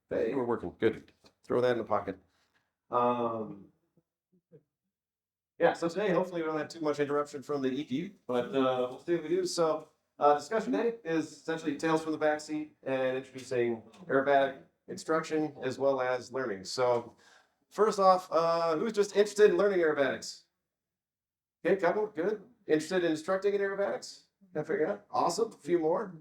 Hey, we're working. Good. Throw that in the pocket. Yeah, so today, hopefully, we don't have too much interruption from the EQ, but we'll see what we do. So, discussion today is essentially tales from the backseat and introducing aerobatic instruction as well as learning. So, first off, who's just interested in learning aerobatics? Okay, couple, good. Interested in instructing in aerobatics? Can I figure out? Awesome. A few more.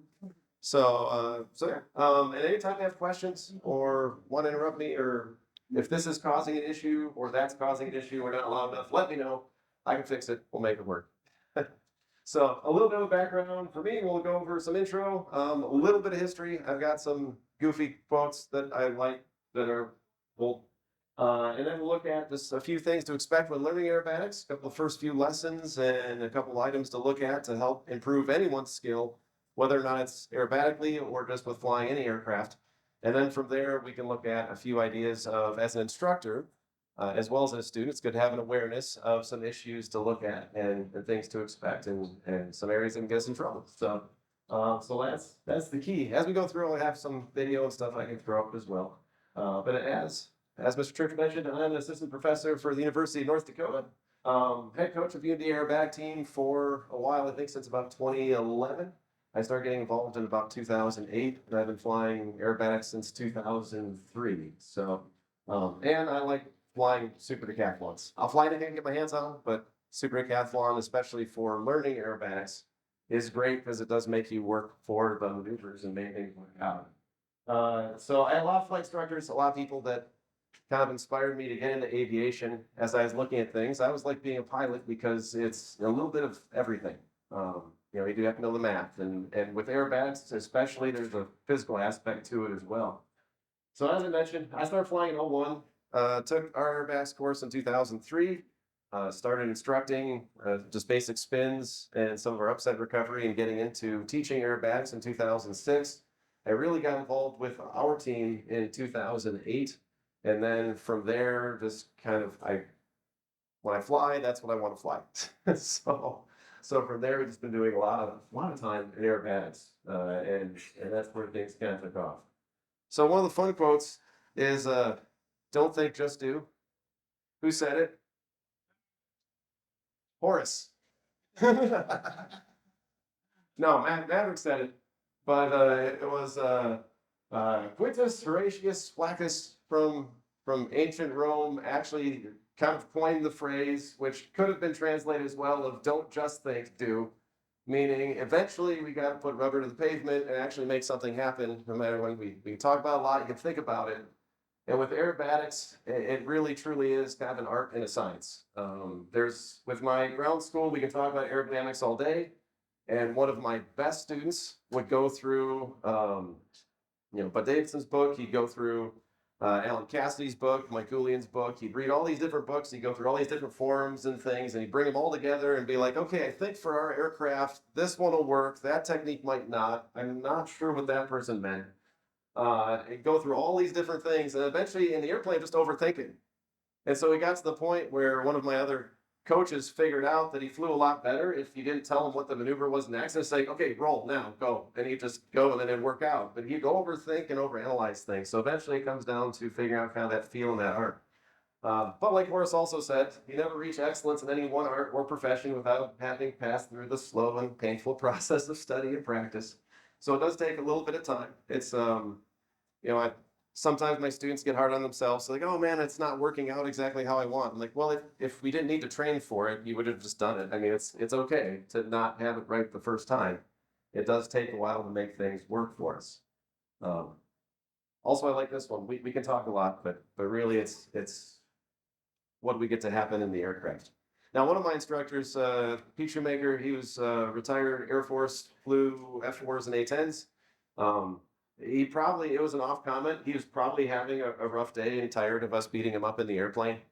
So yeah. And anytime you have questions or want to interrupt me, or if this is causing an issue or that's causing an issue or not loud enough, let me know. I can fix it. We'll make it work. So a little bit of background for me. We'll go over some intro, a little bit of history. I've got some goofy quotes that I like that are old. And then we'll look at just a few things to expect when learning aerobatics, a couple of first few lessons and a couple items to look at to help improve anyone's skill, whether or not it's aerobatically or just with flying any aircraft. And then from there, we can look at a few ideas of, as an instructor, as well as a student, it's good to have an awareness of some issues to look at and things to expect and some areas that can get us in trouble. So that's the key. As we go through, I'll have some video and stuff I can throw up as well. But as Mr. Church mentioned, I'm an assistant professor for the University of North Dakota. Head coach of UND Aerobatic team for a while, I think since about 2011. I started getting involved in about 2008, and I've been flying aerobatics since 2003. And I like flying super decathlons. I'll fly anything I can get my hands on, but super decathlon, especially for learning aerobatics, is great because it does make you work for the maneuvers and make things work out. So I had a lot of flight instructors, a lot of people that kind of inspired me to get into aviation. As I was looking at things, I was like being a pilot because it's a little bit of everything. You do have to know the math, and with aerobatics especially, there's a physical aspect to it as well. So as I mentioned, I started flying in 01, took our aerobatics course in 2003, started instructing just basic spins and some of our upset recovery and getting into teaching aerobatics in 2006. I really got involved with our team in 2008. And then from there, just kind of, when I fly, that's what I want to fly. So from there, we've just been doing a lot of time in aerobatics, and that's where things kind of took off. So one of the fun quotes is, "Don't think, just do." Who said it? Horace. No, Maverick said it, but it was Quintus Horatius Flaccus from ancient Rome actually kind of coined the phrase, which could have been translated as well of "don't just think, do," meaning eventually we got to put rubber to the pavement and actually make something happen. No matter when we can talk about a lot, you can think about it. And with aerobatics, it really truly is kind of an art and a science. With my ground school, we can talk about aerodynamics all day. And one of my best students would go through, Bud Davidson's book. He'd go through Alan Cassidy's book, Mike Goulian's book. He'd read all these different books. He'd go through all these different forums and things, and he'd bring them all together and be like, okay, I think for our aircraft, this one will work. That technique might not. I'm not sure what that person meant. And go through all these different things, and eventually in the airplane, just overthinking. And so he got to the point where one of my other coaches figured out that he flew a lot better if you didn't tell him what the maneuver was next and say, okay, roll now, go. And he'd just go and then it'd work out. But he'd overthink and overanalyze things. So eventually it comes down to figuring out kind of that feel and that art. But like Horace also said, you never reach excellence in any one art or profession without having passed through the slow and painful process of study and practice. So it does take a little bit of time. It's, sometimes my students get hard on themselves. They're like, oh man, it's not working out exactly how I want. I'm like, well, if we didn't need to train for it, you would have just done it. I mean, it's okay to not have it right the first time. It does take a while to make things work for us. Also, I like this one. We can talk a lot, but really it's what we get to happen in the aircraft. Now, one of my instructors, Pete Shoemaker, he was retired Air Force, flew F4s and A10s. It was an off comment. He was probably having a rough day and tired of us beating him up in the airplane.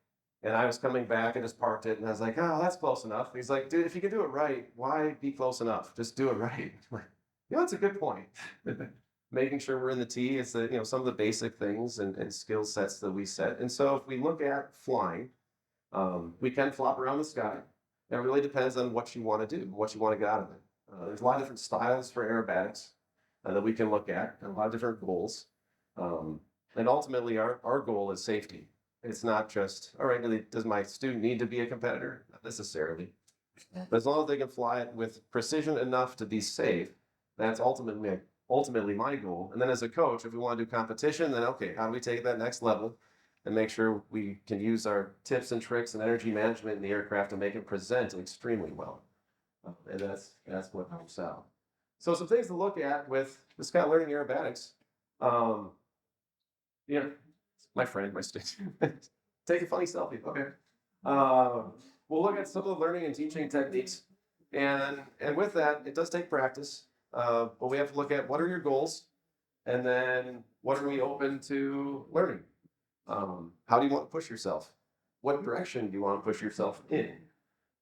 And I was coming back and just parked it. And I was like, oh, that's close enough. He's like, dude, if you can do it right, why be close enough? Just do it right. That's a good point. Making sure we're in the T is some of the basic things and skill sets that we set. And so if we look at flying, we can flop around the sky. It really depends on what you want to do, what you want to get out of it. There's a lot of different styles for aerobatics that we can look at, and a lot of different goals. And ultimately, our goal is safety. It's not just, all right, does my student need to be a competitor? Not necessarily. But as long as they can fly it with precision enough to be safe, that's ultimately my goal. And then as a coach, if we want to do competition, then okay, how do we take that next level and make sure we can use our tips and tricks and energy management in the aircraft to make it present extremely well. And that's what helps out. So some things to look at with this kind of learning aerobatics. Um, you know, my friend, my student, take a funny selfie. Okay. We'll look at some of the learning and teaching techniques, and with that, it does take practice. But we have to look at what are your goals, and then what are we open to learning. How do you want to push yourself? What direction do you want to push yourself in?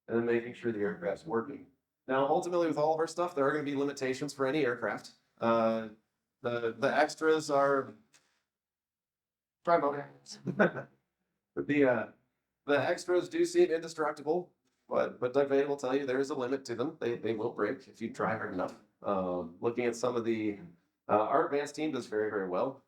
And then making sure the aircraft's working. Now, ultimately, with all of our stuff, there are going to be limitations for any aircraft. The extras are try about the extras do seem indestructible, but Doug Vade will tell you there is a limit to them. They will break if you try hard enough. Looking at some of the our advanced team does very well.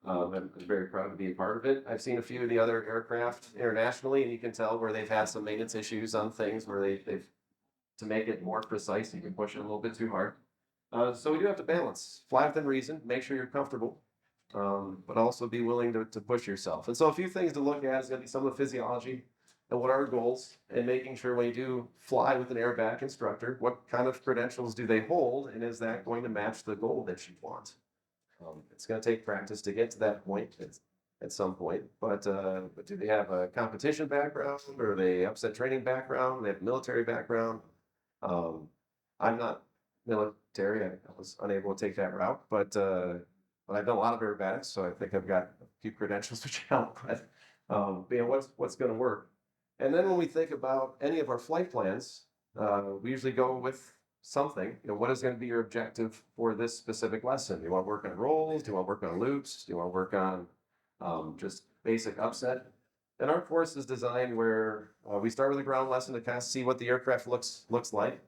I'm very proud to be a part of it. I've seen a few of the other aircraft internationally, and you can tell where they've had some maintenance issues on things where they've to make it more precise. You can push it a little bit too hard. So we do have to balance, fly within reason, make sure you're comfortable, but also be willing to push yourself. And so a few things to look at is going to be some of the physiology and what are our goals, and making sure when you do fly with an aerobatic instructor, what kind of credentials do they hold, and is that going to match the goal that you want? It's going to take practice to get to that point at some point, but do they have a competition background, or are they upset training background? They have military background. I'm not military. I was unable to take that route, but I've done a lot of aerobatics, so I think I've got a few credentials which help. But what's going to work? And then when we think about any of our flight plans, we usually go with something. What is going to be your objective for this specific lesson? Do you want to work on rolls? Do you want to work on loops? Do you want to work on just basic upset? And our course is designed where we start with a ground lesson to kind of see what the aircraft looks like.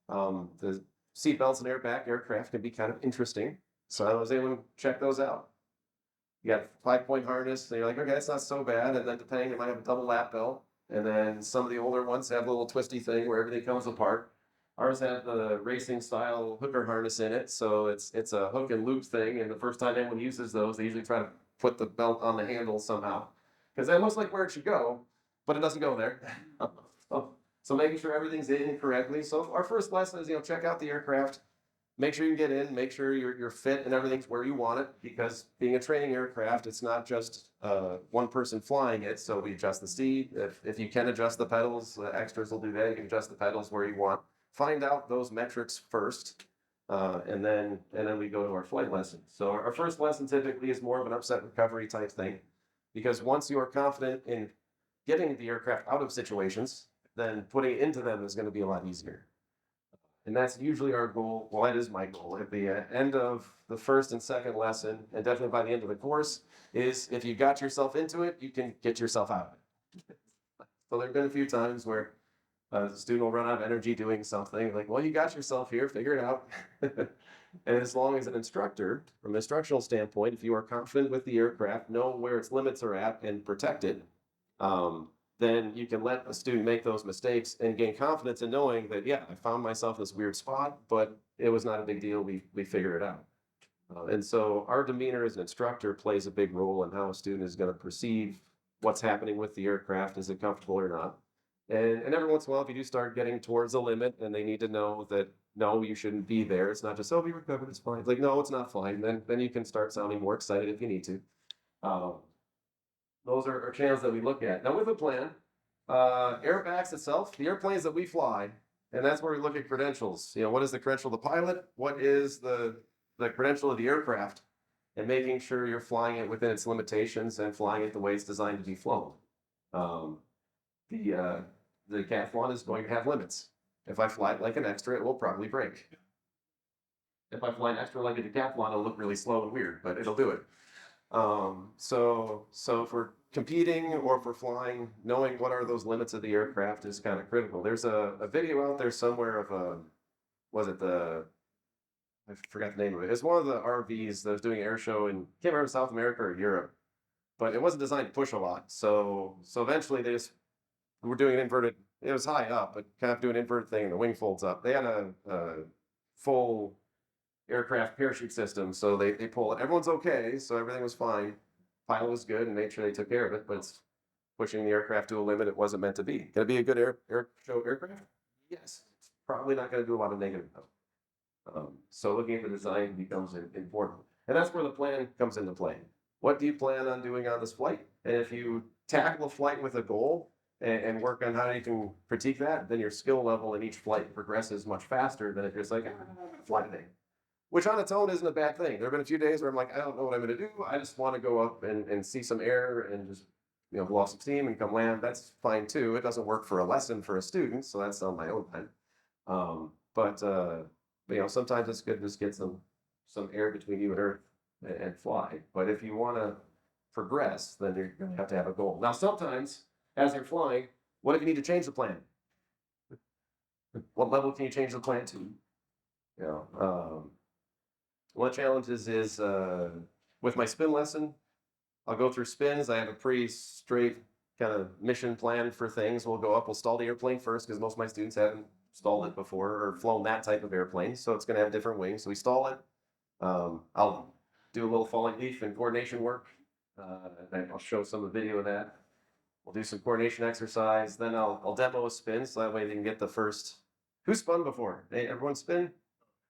The seatbelts and airbag aircraft can be kind of interesting, so I was able to check those out. You got a 5-point harness, and you're like, okay, that's not so bad. And then depending, it might have a double lap belt. And then some of the older ones have a little twisty thing where everything comes apart. Ours have the racing style hooker harness in it, so it's a hook and loop thing. And the first time anyone uses those, they usually try to put the belt on the handle somehow, because that looks like where it should go, but it doesn't go there. So making sure everything's in correctly. So our first lesson is, check out the aircraft, make sure you get in, make sure you're fit and everything's where you want it, because being a training aircraft, it's not just one person flying it. So we adjust the seat. If you can adjust the pedals, the extras will do that. You can adjust the pedals where you want. Find out those metrics first, and then we go to our flight lesson. So our first lesson typically is more of an upset recovery type thing, because once you are confident in getting the aircraft out of situations, then putting it into them is going to be a lot easier. And that's usually our goal. Well, that is my goal at the end of the first and second lesson, and definitely by the end of the course, is if you got yourself into it, you can get yourself out of it. So there have been a few times where the student will run out of energy doing something, like, well, you got yourself here, figure it out. And as long as an instructor, from an instructional standpoint, if you are confident with the aircraft, know where its limits are at and protect it, then you can let a student make those mistakes and gain confidence in knowing that, yeah, I found myself in this weird spot, but it was not a big deal. We figured it out. And so our demeanor as an instructor plays a big role in how a student is going to perceive what's happening with the aircraft. Is it comfortable or not? And every once in a while, if you do start getting towards the limit and they need to know that, no, you shouldn't be there. It's not just, oh, we recovered, it's fine. It's like, no, it's not fine. Then you can start sounding more excited if you need to. Those are channels that we look at. Now with a plan, Aerobatics itself, the airplanes that we fly, and that's where we look at credentials. What is the credential of the pilot? What is the credential of the aircraft? And making sure you're flying it within its limitations and flying it the way it's designed to be flown. The Decathlon is going to have limits. If I fly it like an extra, it will probably break. If I fly an extra like a Decathlon, it'll look really slow and weird, but it'll do it. So for competing or for flying, knowing what are those limits of the aircraft is kind of critical. There's a video out there somewhere of I forgot the name of it. It's one of the RVs that was doing an air show in, can't remember, South America or Europe. but it wasn't designed to push a lot. So eventually they just were doing an inverted. It was high up, but kind of doing an inverted thing, and the wing folds up. They had a full aircraft parachute system, so they pull it. Everyone's okay, so everything was fine. Pilot was good and made sure they took care of it, but it's pushing the aircraft to a limit it wasn't meant to be. Can it be a good air show aircraft? Yes. It's probably not going to do a lot of negative though. So looking at the design becomes important, and that's where the plan comes into play. What do you plan on doing on this flight? And if you tackle a flight with a goal and work on how you can critique that, then your skill level in each flight progresses much faster than if you're just like, I'm gonna fly today. Which on its own isn't a bad thing. There have been a few days where I'm like, I don't know what I'm going to do. I just want to go up and see some air and just, blow off some steam and come land. That's fine too. It doesn't work for a lesson for a student, so that's on my own time. But sometimes it's good to just get some air between you and Earth and fly. But if you want to progress, then you're going to have a goal. Now, sometimes as you're flying, what if you need to change the plan? What level can you change the plan to? One of the challenges is with my spin lesson, I'll go through spins. I have a pretty straight kind of mission plan for things. We'll go up, we'll stall the airplane first because most of my students haven't stalled it before or flown that type of airplane. So it's going to have different wings. So we stall it. I'll do a little falling leaf and coordination work. And I'll show some of the video of that. We'll do some coordination exercise. Then I'll demo a spin so that way they can get the first. Who spun before? Hey, everyone spin?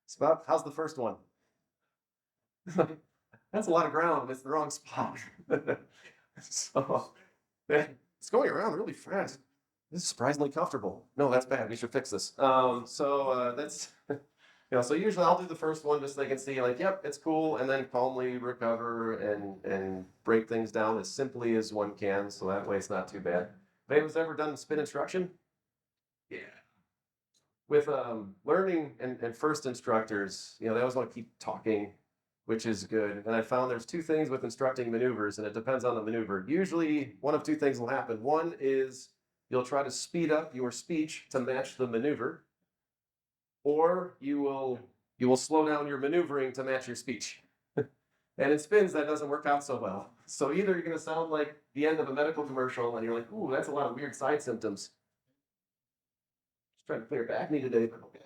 Spot? How's the first one? That's a lot of ground. It's the wrong spot. So it's going around really fast. This is surprisingly comfortable. No, that's bad. We should fix this. That's so usually I'll do the first one just so they can see like, yep, it's cool, and then calmly recover and break things down as simply as one can, so that way it's not too bad. Have anyone's ever done spin instruction? Yeah. With learning and first instructors, they always want to keep talking, which is good. And I found there's two things with instructing maneuvers, and it depends on the maneuver. Usually one of two things will happen. One is you'll try to speed up your speech to match the maneuver, or you will slow down your maneuvering to match your speech. And in spins, that doesn't work out so well. So either you're going to sound like the end of a medical commercial, and you're like, ooh, that's a lot of weird side symptoms. Just trying to clear back me today, but okay.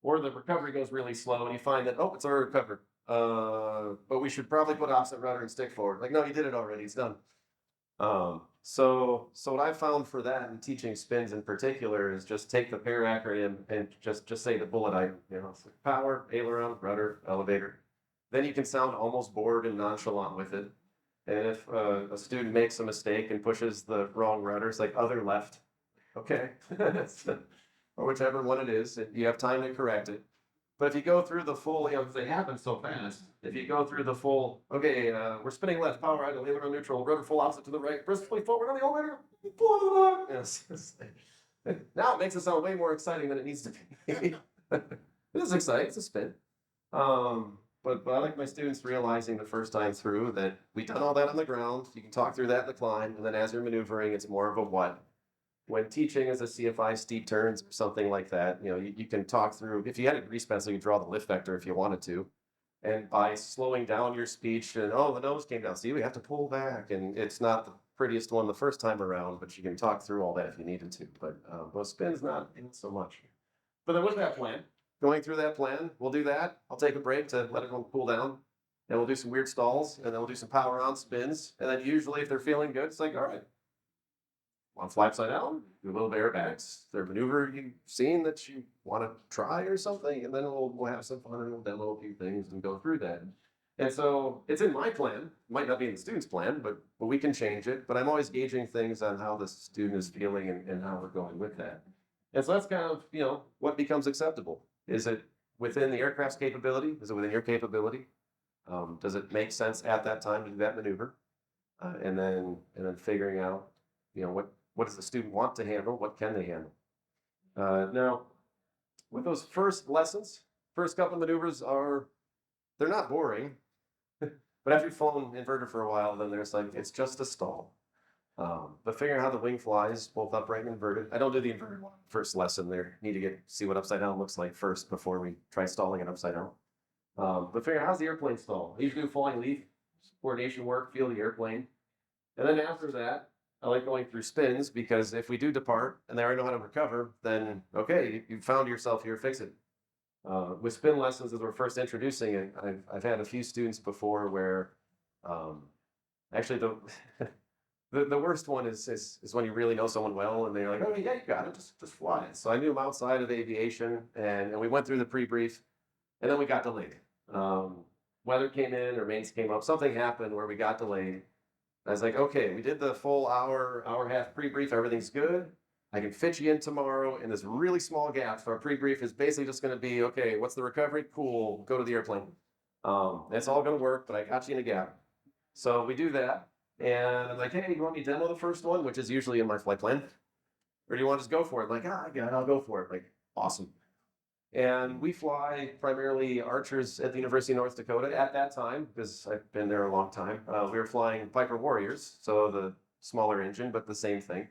Or the recovery goes really slow and you find that, it's already recovered. But we should probably put opposite rudder and stick forward. Like, no, you did it already, it's done. So what I found for that and teaching spins in particular is just take the PAIR acronym and just say the bullet item, it's like power, aileron, rudder, elevator. Then you can sound almost bored and nonchalant with it. And if a student makes a mistake and pushes the wrong rudder, it's like other left. Okay. Or whichever one it is, you have time to correct it. But if you go through the full, because they happen so fast, if you go through the full, okay, we're spinning left, power idle, aileron neutral, rudder full opposite to the right, briskly forward on the elevator, yes. Now it makes it sound way more exciting than it needs to be. It is exciting, it's a spin. But I like my students realizing the first time through that we've done all that on the ground, you can talk through that in the climb, and then as you're maneuvering, it's more of a what. When teaching as a CFI steep turns or something like that, you can talk through, if you had a grease pencil, you draw the lift vector if you wanted to. And by slowing down your speech and, the nose came down, see, we have to pull back. And it's not the prettiest one the first time around, but you can talk through all that if you needed to. But most spins, not so much. But then with that plan, going through that plan, we'll do that. I'll take a break to let everyone cool down. And we'll do some weird stalls, and then we'll do some power on spins. And then usually if they're feeling good, it's like, all right, want to fly upside down, do a little bit of aerobatics. Is there a maneuver you've seen that you want to try or something? And then we'll have some fun and we'll demo a few things and go through that. And so it's in my plan. It might not be in the student's plan, but we can change it. But I'm always gauging things on how the student is feeling and how we're going with that. And so that's kind of, what becomes acceptable. Is it within the aircraft's capability? Is it within your capability? Does it make sense at that time to do that maneuver? And then figuring out, what does the student want to handle? What can they handle? Now, with those first lessons, first couple of maneuvers they're not boring, but after you've flown inverted for a while, then there's like, it's just a stall. But figuring out how the wing flies, both upright and inverted. I don't do the inverted one first lesson there. Need to see what upside down looks like first before we try stalling it upside down. But figuring out how's the airplane stall. I usually do flying leaf. coordination work, feel the airplane. And then after that, I like going through spins because if we do depart and they already know how to recover, then okay, you found yourself here, fix it. With spin lessons, as we're first introducing it, I've had a few students before where um, actually the worst one is when you really know someone well and they're like, oh yeah, you got it, just fly it. So I knew them outside of aviation, and we went through the pre-brief, and then we got delayed. Um, Weather came in or mains came up, something happened where we got delayed. I was like, okay, we did the full hour and a half pre-brief, everything's good. I can fit you in tomorrow in this really small gap. So our pre-brief is basically just gonna be, okay, what's the recovery? Cool, go to the airplane. It's all gonna work, but I got you in a gap. So we do that. And I'm like, hey, you want me to demo the first one, which is usually in my flight plan? Or do you want to just go for it? Like, yeah, I'll go for it. Like, awesome. And we fly primarily Archers at the University of North Dakota at that time, because I've been there a long time. We were flying Piper Warriors, so the smaller engine, but the same thing.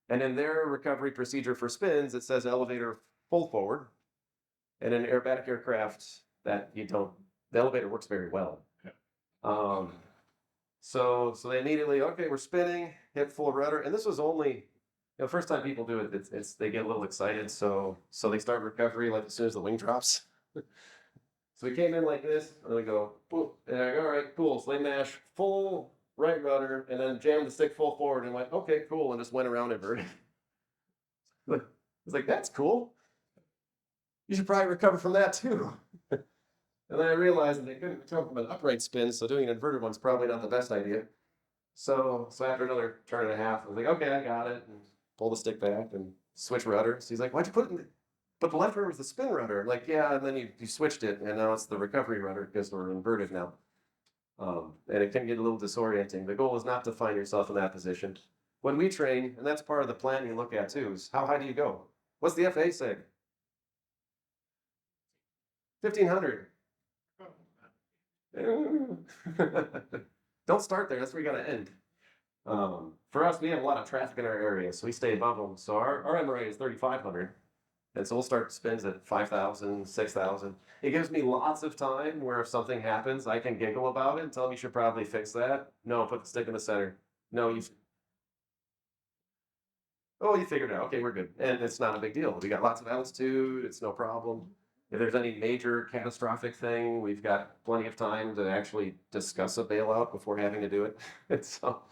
And in their recovery procedure for spins, it says elevator full forward. And in an aerobatic aircraft, that you don't, the elevator works very well. Yeah. So they immediately, okay, we're spinning, hit full rudder. And this was only, the first time people do it, it's they get a little excited. So they start recovery like as soon as the wing drops. So we came in like this, and we go, boop, and I go, all right, cool. So they mash full right rudder, and then jam the stick full forward, and went, okay, cool, and just went around inverted. It's like, that's cool. You should probably recover from that too. And then I realized that they couldn't recover from an upright spin, so doing an inverted one's probably not the best idea. So after another turn and a half, I was like, okay, I got it, and pull the stick back and switch rudder. So he's like, why'd you put it in? But the left rudder was the spin rudder. I'm like, yeah, and then you switched it, and now it's the recovery rudder because we're inverted now. And it can get a little disorienting. The goal is not to find yourself in that position. When we train, and that's part of the plan you look at too, is how high do you go? What's the FAA say? 1,500. Don't start there. That's where you got to end. For us, we have a lot of traffic in our area, so we stay above them. So our MRA is 3,500. And so we'll start spins at 5,000, 6,000. It gives me lots of time where if something happens, I can giggle about it and tell them you should probably fix that. No, put the stick in the center. No, you figured it out. Okay, we're good. And it's not a big deal. We got lots of altitude. It's no problem. If there's any major catastrophic thing, we've got plenty of time to actually discuss a bailout before having to do it. And so,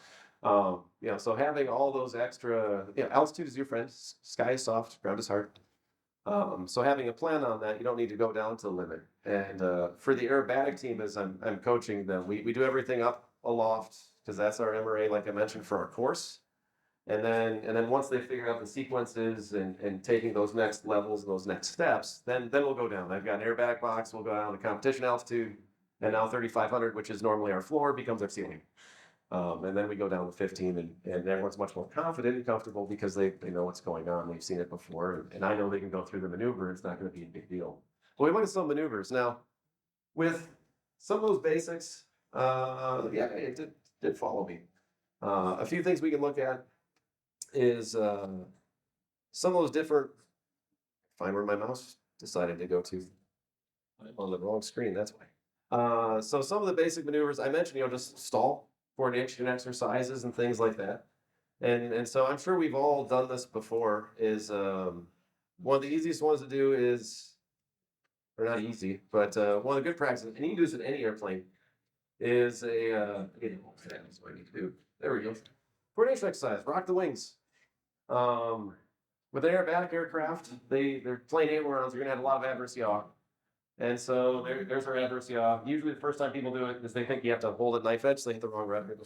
so having all those extra, altitude is your friend. Sky is soft, ground is hard. So having a plan on that, you don't need to go down to the limit. And for the aerobatic team, as I'm coaching them, we do everything up aloft because that's our MRA, like I mentioned, for our course. And then once they figure out the sequences and taking those next levels, those next steps, then we'll go down. I've got an aerobatic box, we'll go down to competition altitude, and now 3,500, which is normally our floor, becomes our ceiling. And then we go down to 15, and everyone's much more confident and comfortable because they know what's going on. They've seen it before, and I know they can go through the maneuver. It's not going to be a big deal. Well, we look at some maneuvers now. With some of those basics, it did follow me. A few things we can look at is some of those different. Find where my mouse decided to go to. I'm on the wrong screen. That's why. So some of the basic maneuvers I mentioned, just stall, coordination exercises and things like that. And so I'm sure we've all done this before. Is one of the easiest ones to do is, or not easy, but one of the good practices, and you can do this in any airplane, is that's what I need to do. There we go. Coordination exercise, rock the wings. With an aerobatic aircraft, they're plane ailerons, you're gonna have a lot of adverse yaw. And so there's our adverse yaw. Usually the first time people do it is they think you have to hold it knife edge, so they hit the wrong rudder.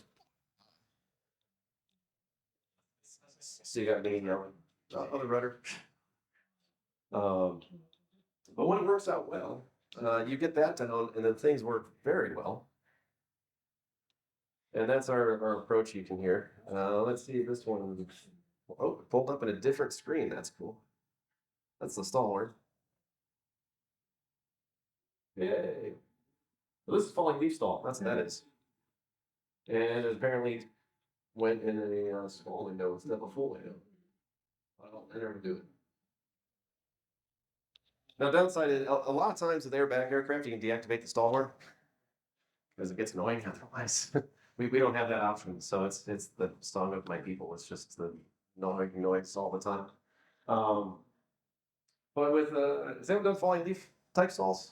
So you got me yelling, other rudder. But when it works out well, you get that down, and then things work very well. And that's our approach you can hear. Let's see this one. Oh, it pulled up in a different screen. That's cool. That's the stall word. Yay. Well, this is falling leaf stall. That's what that is. And it apparently went in a small window instead of a full window. I never do it. Now, downside is a lot of times with aerobatic aircraft, you can deactivate the stall horn. because it gets annoying otherwise. We don't have that option, so it's the song of my people. It's just the annoying noise all the time. Um, but with has anyone done falling leaf type stalls?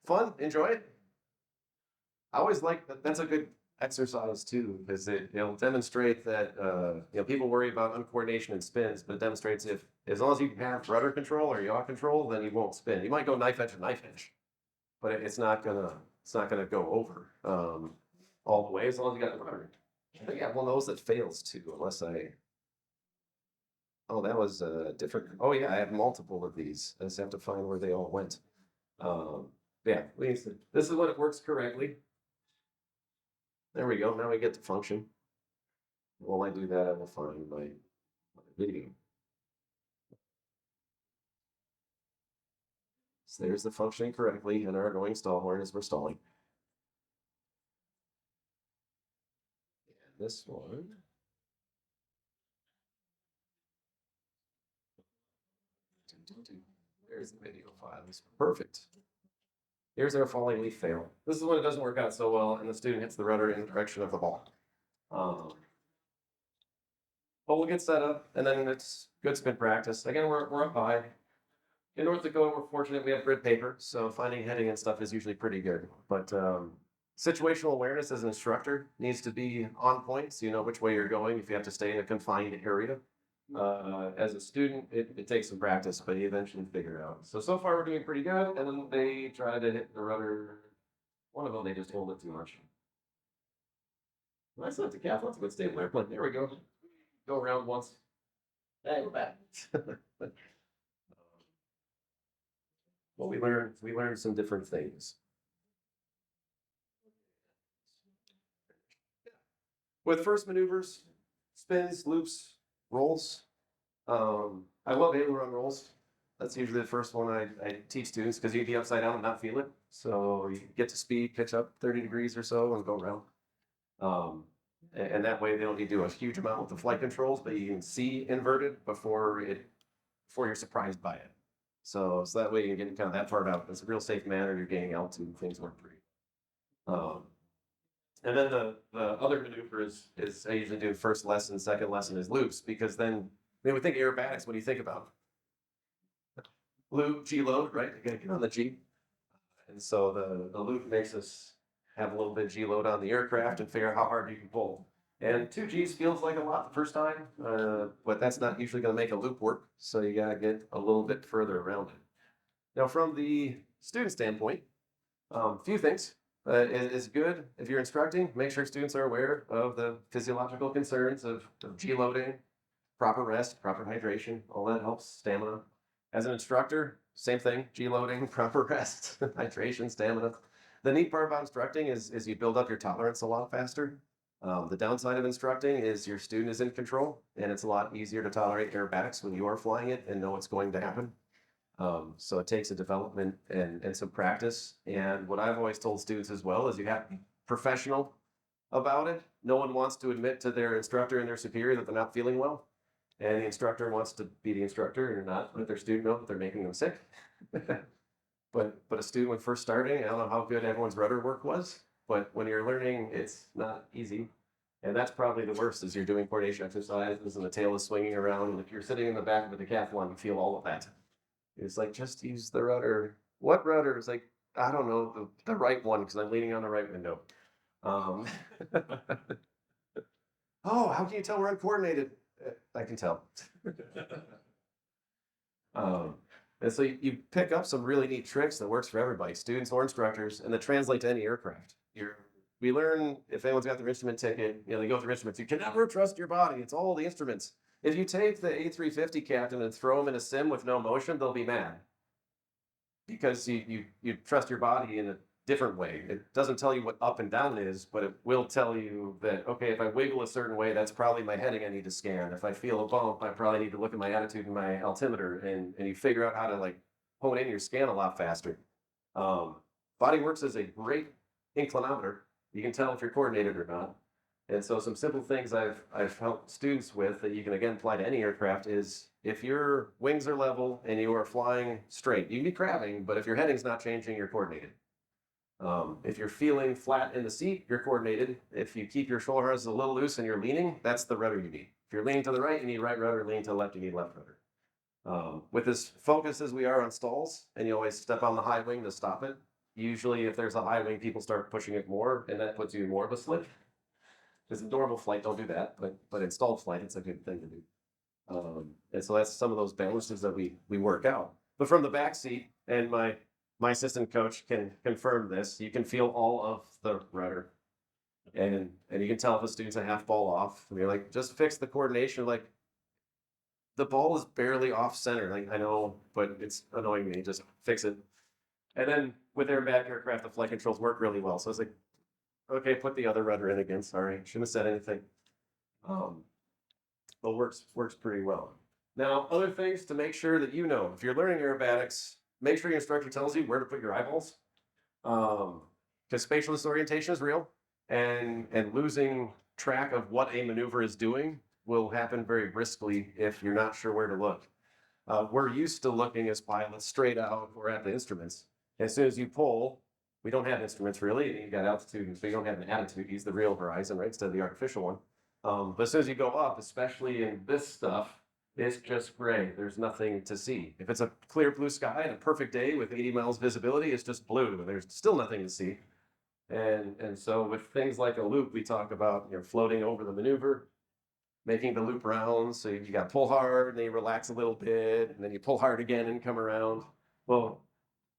Fun, enjoy it. I always like that. That's a good exercise too, because it'll demonstrate that people worry about uncoordination and spins, but it demonstrates if as long as you have rudder control or yaw control, then you won't spin. You might go knife edge to knife edge, but it's not gonna go over all the way as long as you got the rudder. I think I have one of those that fails too, unless I. Oh, that was different. Oh yeah, I have multiple of these. I just have to find where they all went. Yeah, this is when it works correctly. There we go. Now we get the function. While I do that, I will find my video. So there's the functioning correctly and our annoying stall horn as we're stalling. And this one. There's the video file. It's perfect. Here's our falling leaf fail. This is when it doesn't work out so well and the student hits the rudder in the direction of the ball. But we'll get set up and then it's good spin practice. Again, we're up high. In North Dakota, we're fortunate we have grid paper, so finding heading and stuff is usually pretty good. But situational awareness as an instructor needs to be on point, so you know which way you're going if you have to stay in a confined area. As a student, it takes some practice, but you eventually figure it out. So far we're doing pretty good, and then they try to hit the rudder. One of them, they just hold it too much. That's not Decathlon, that's a good stable airplane. There we go. Go around once. Hey, we're back. Well, we learned some different things. With first maneuvers, spins, loops, rolls. I love aileron rolls. That's usually the first one I teach students because you'd be upside down and not feel it. So you get to speed, pitch up 30 degrees or so and go around. And that way they don't need to do a huge amount with the flight controls, but you can see inverted before you're surprised by it. So that way you can get kind of that part out. It's a real safe manner. You're gaining altitude. Things work pretty. And then the other maneuver is I usually do first lesson, second lesson is loops because then we think aerobatics. What do you think about? Loop, G load, right? You gotta get on the G. And so the loop makes us have a little bit of G load on the aircraft and figure out how hard you can pull. And 2 Gs feels like a lot the first time, but that's not usually going to make a loop work. So you got to get a little bit further around it. Now, from the student standpoint, a few things. Is good if you're instructing, make sure students are aware of the physiological concerns of G loading, proper rest, proper hydration, all that helps stamina. As an instructor, same thing, G loading, proper rest, hydration, stamina. The neat part about instructing is you build up your tolerance a lot faster. The downside of instructing is your student is in control and it's a lot easier to tolerate aerobatics when you are flying it and know what's going to happen. So it takes a development and some practice. And what I've always told students as well is you have to be professional about it. No one wants to admit to their instructor and their superior that they're not feeling well. And the instructor wants to be the instructor and not let their student know that they're making them sick. But a student when first starting, I don't know how good everyone's rudder work was, but when you're learning, it's not easy. And that's probably the worst is you're doing coordination exercises and the tail is swinging around. And if you're sitting in the back of a decathlon, you feel all of that. It's like, just use the rudder. What rudder? It's like, I don't know, the right one because I'm leaning on the right window. Oh, how can you tell we're uncoordinated? I can tell. And so you pick up some really neat tricks that works for everybody, students or instructors, and that translate to any aircraft. We learn, if anyone's got their instrument ticket, they go through instruments. You can never trust your body. It's all the instruments. If you take the A350 captain and throw him in a sim with no motion, they'll be mad. Because you trust your body in a different way. It doesn't tell you what up and down is, but it will tell you that, okay, if I wiggle a certain way, that's probably my heading I need to scan. If I feel a bump, I probably need to look at my attitude and my altimeter, and you figure out how to hone in your scan a lot faster. Bodyworks is a great inclinometer. You can tell if you're coordinated or not. And so some simple things I've helped students with that you can again apply to any aircraft is if your wings are level and you are flying straight, you can be crabbing, but if your heading's not changing, you're coordinated. If you're feeling flat in the seat, you're coordinated. If you keep your shoulder harness a little loose and you're leaning, that's the rudder you need. If you're leaning to the right, you need right rudder. Leaning to the left, you need left rudder. With as focused as we are on stalls, and you always step on the high wing to stop it. Usually, if there's a high wing, people start pushing it more, and that puts you in more of a slip. Because in normal flight, don't do that, but in stalled flight, it's a good thing to do. And so that's some of those balances that we work out. But from the back seat, and my assistant coach can confirm this, you can feel all of the rudder. And you can tell if a student's a half ball off. And you're like, just fix the coordination. Like, the ball is barely off center. Like, I know, but it's annoying me. Just fix it. And then with aerobatic aircraft, the flight controls work really well. So it's like, okay, put the other rudder in again. Sorry, shouldn't have said anything. But works pretty well. Now, other things to make sure that you know, if you're learning aerobatics, make sure your instructor tells you where to put your eyeballs. Because spatial disorientation is real, and losing track of what a maneuver is doing will happen very briskly if you're not sure where to look. We're used to looking as pilots straight out or at the instruments. As soon as you pull, we don't have instruments really. You got altitude, so you don't have an attitude. Use the real horizon, right, instead of the artificial one. But as soon as you go up, especially in this stuff, it's just gray. There's nothing to see. If it's a clear blue sky and a perfect day with 80 miles visibility, it's just blue. There's still nothing to see. And so with things like a loop, we talk about floating over the maneuver, making the loop round. So you got to pull hard, and then you relax a little bit, and then you pull hard again and come around. Well,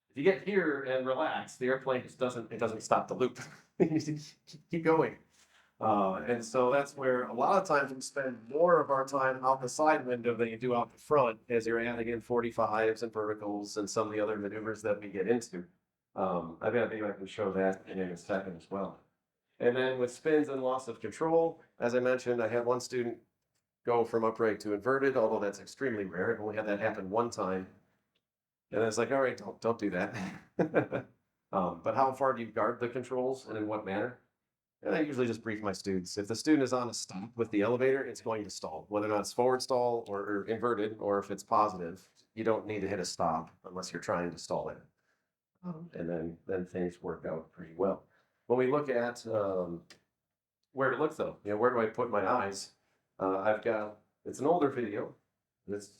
if you get here and relax, the airplane just doesn't stop the loop. You keep going. And so that's where a lot of times we spend more of our time out the side window than you do out the front as you're adding in 45s and verticals and some of the other maneuvers that we get into. I've got a video I can show that in a second as well. And then with spins and loss of control, as I mentioned, I had one student go from upright to inverted, although that's extremely rare. I've only had that happen one time. And it's like, all right, don't do that. But how far do you guard the controls and in what manner? And I usually just brief my students. If the student is on a stop with the elevator, it's going to stall. Whether or not it's forward stall or inverted, or if it's positive, you don't need to hit a stop unless you're trying to stall it. And then things work out pretty well. When we look at where to look though, where do I put my eyes? It's an older video. It's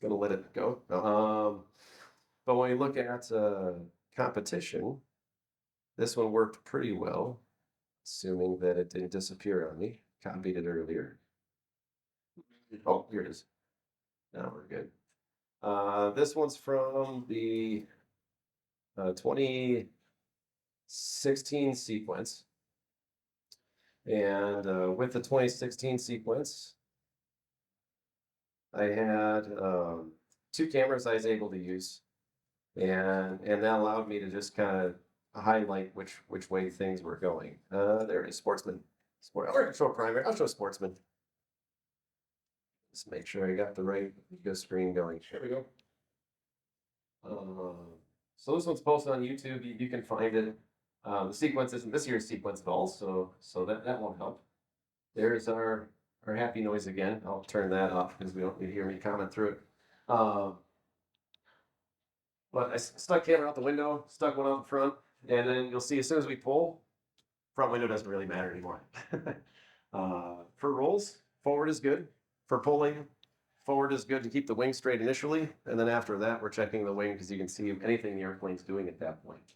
gonna let it go. But when we look at competition, this one worked pretty well, assuming that it didn't disappear on me. Copied it earlier. Oh, here it is. Now we're good. This one's from the 2016 sequence. And with the 2016 sequence, I had 2 cameras I was able to use. And that allowed me to just kind of highlight which way things were going. There it is, sportsman. Or show primary. I'll show sportsman. Just make sure I got the right screen going. Here we go. So this one's posted on YouTube. You can find it. The sequence isn't this year's sequence at all, so that won't help. There's our happy noise again. I'll turn that off because we don't need to hear me comment through it. But I stuck camera out the window, stuck one out the front, and then you'll see as soon as we pull, front window doesn't really matter anymore. For rolls, forward is good. For pulling, forward is good to keep the wing straight initially, and then after that, we're checking the wing because you can see anything the airplane's doing at that point.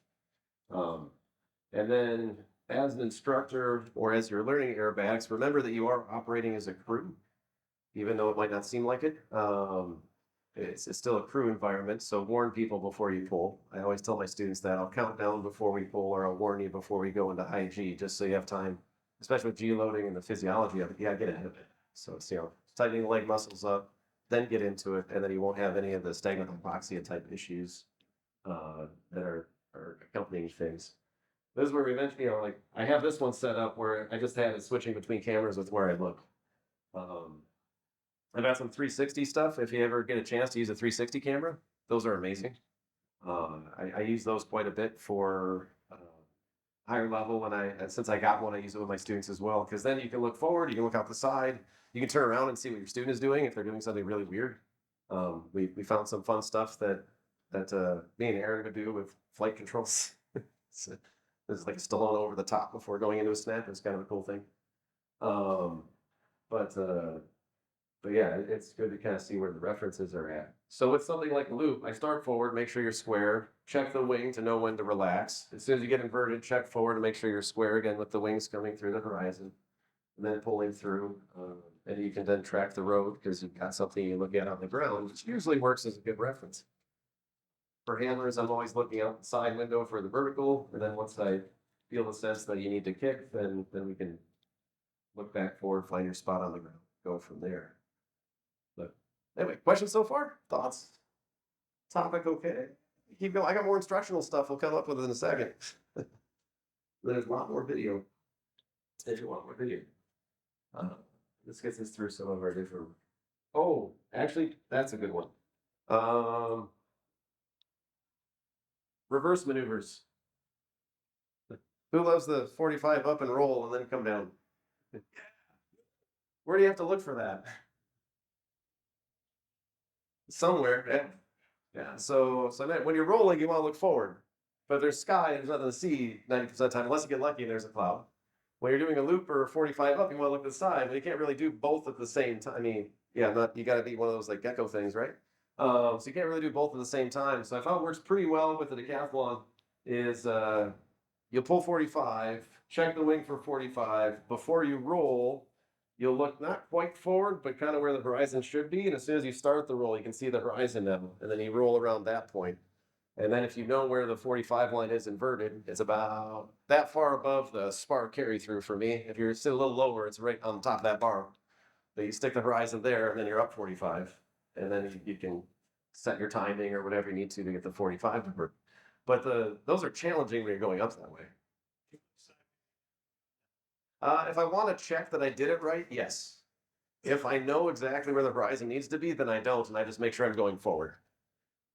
And then as an instructor or as you're learning aerobatics, remember that you are operating as a crew, even though it might not seem like it. It's still a crew environment, so warn people before you pull. I always tell my students that I'll count down before we pull, or I'll warn you before we go into high G, just so you have time, especially with G loading and the physiology of it. Yeah, get ahead of it. So it's tightening the leg muscles up, then get into it, and then you won't have any of the stagnant hypoxia type issues that are accompanying things. This is where we eventually, I have this one set up where I just had it switching between cameras with where I look. I've got some 360 stuff. If you ever get a chance to use a 360 camera, those are amazing. I use those quite a bit for higher level, and since I got one, I use it with my students as well, because then you can look forward, you can look out the side, you can turn around and see what your student is doing if they're doing something really weird. We found some fun stuff that me and Aaron would do with flight controls. There's like a Stallone over the top before going into a snap. It's kind of a cool thing. Um, but yeah, it's good to kind of see where the references are at. So with something like loop, I start forward, make sure you're square, check the wing to know when to relax. As soon as you get inverted, check forward and make sure you're square again with the wings coming through the horizon, and then pulling through. And you can then track the road because you've got something you look at on the ground, which usually works as a good reference. For handlers, I'm always looking out the side window for the vertical, and then once I feel the sense that you need to kick, then we can look back forward, find your spot on the ground, go from there. But anyway, questions so far? Thoughts? Topic okay? Keep going. I got more instructional stuff we'll come up with in a second. There's a lot more video if you want more video. This gets us through some of our different. Oh, actually, that's a good one. Reverse maneuvers. Who loves the 45 up and roll and then come down? Where do you have to look for that? Somewhere, yeah. Yeah. So when you're rolling, you want to look forward. But there's sky and there's nothing to see 90% of the time, unless you get lucky and there's a cloud. When you're doing a loop or a 45 up, you want to look to the side, but you can't really do both at the same time. I mean, yeah, you got to be one of those like gecko things, right? So you can't really do both at the same time. So I found it works pretty well with the Decathlon is you'll pull 45, check the wing for 45. Before you roll, you'll look not quite forward, but kind of where the horizon should be. And as soon as you start the roll, you can see the horizon now. And then you roll around that point. And then if you know where the 45 line is inverted, it's about that far above the spar carry through for me. If you're still a little lower, it's right on top of that bar. But you stick the horizon there, and then you're up 45. And then you can set your timing or whatever you need to get the 45 number. But those are challenging when you're going up that way. If I want to check that I did it right, yes. If I know exactly where the horizon needs to be, then I don't, and I just make sure I'm going forward.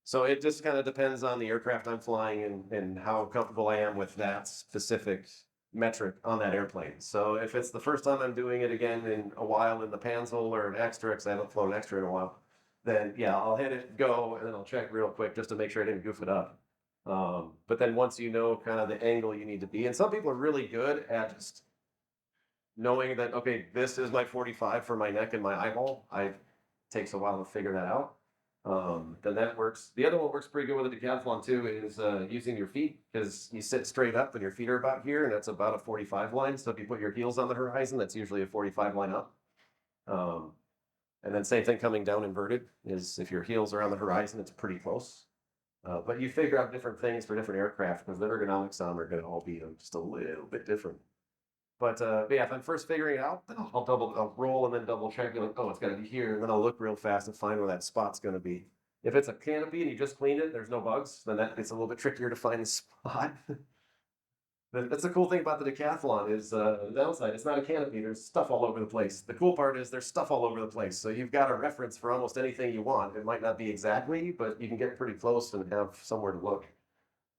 So it just kind of depends on the aircraft I'm flying and how comfortable I am with that specific metric on that airplane. So if it's the first time I'm doing it again in a while in the Panzel or an extra, because I haven't flown an extra in a while, then yeah, I'll hit it, go, and then I'll check real quick just to make sure I didn't goof it up. But then once you know kind of the angle you need to be, and some people are really good at just knowing that, okay, this is my 45 for my neck and my eyeball. It takes a while to figure that out. Then that works. The other one works pretty good with the Decathlon too, is using your feet, because you sit straight up and your feet are about here, and that's about a 45 line. So if you put your heels on the horizon, that's usually a 45 line up. And then same thing coming down inverted is if your heels are on the horizon, it's pretty close. But you figure out different things for different aircraft because the ergonomics on them are going to all be just a little bit different. But yeah, if I'm first figuring it out, then I'll roll and then double check. Like, oh, it's got to be here. And then I'll look real fast and find where that spot's going to be. If it's a canopy and you just cleaned it, there's no bugs, then that gets a little bit trickier to find the spot. That's the cool thing about the Decathlon is the downside. It's not a canopy. There's stuff all over the place. The cool part is there's stuff all over the place. So you've got a reference for almost anything you want. It might not be exactly, but you can get pretty close and have somewhere to look.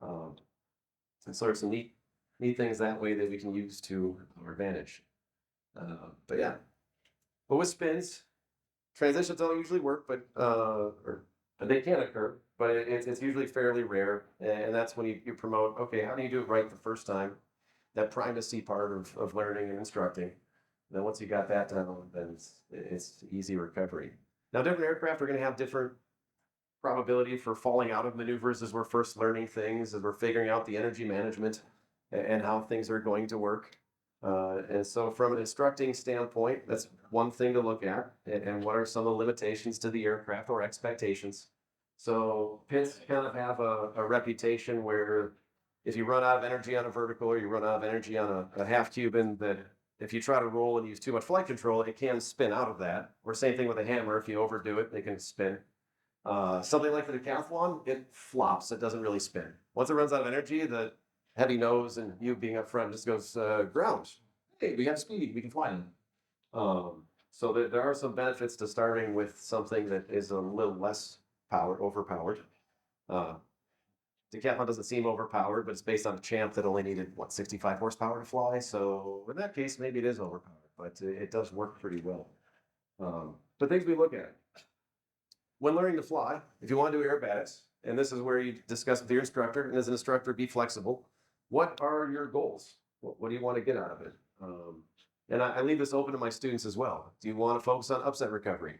And so there's some neat things that way that we can use to our advantage. But yeah, but with spins, transitions don't usually work, but they can occur, but it's usually fairly rare. And that's when you promote, okay, how do you do it right the first time? That primacy part of learning and instructing. And then once you got that down, then it's easy recovery. Now, different aircraft are going to have different probability for falling out of maneuvers as we're first learning things, as we're figuring out the energy management and how things are going to work. And so from an instructing standpoint, that's one thing to look at. And what are some of the limitations to the aircraft or expectations? So pits kind of have a reputation where if you run out of energy on a vertical or you run out of energy on a half Cuban, that if you try to roll and use too much flight control, it can spin out of that. Or same thing with a hammer. If you overdo it, they can spin. Something like the Decathlon, it flops. It doesn't really spin. Once it runs out of energy, the heavy nose and you being up front just goes ground. Hey, we have speed. We can fly. So there are some benefits to starting with something that is a little less overpowered. Decathlon doesn't seem overpowered, but it's based on a Champ that only needed 65 horsepower to fly. So in that case, maybe it is overpowered, but it does work pretty well. But things we look at when learning to fly, if you want to do aerobatics, and this is where you discuss with your instructor, and as an instructor, be flexible. what are your goals? What do you want to get out of it? And I leave this open to my students as well. Do you want to focus on upset recovery?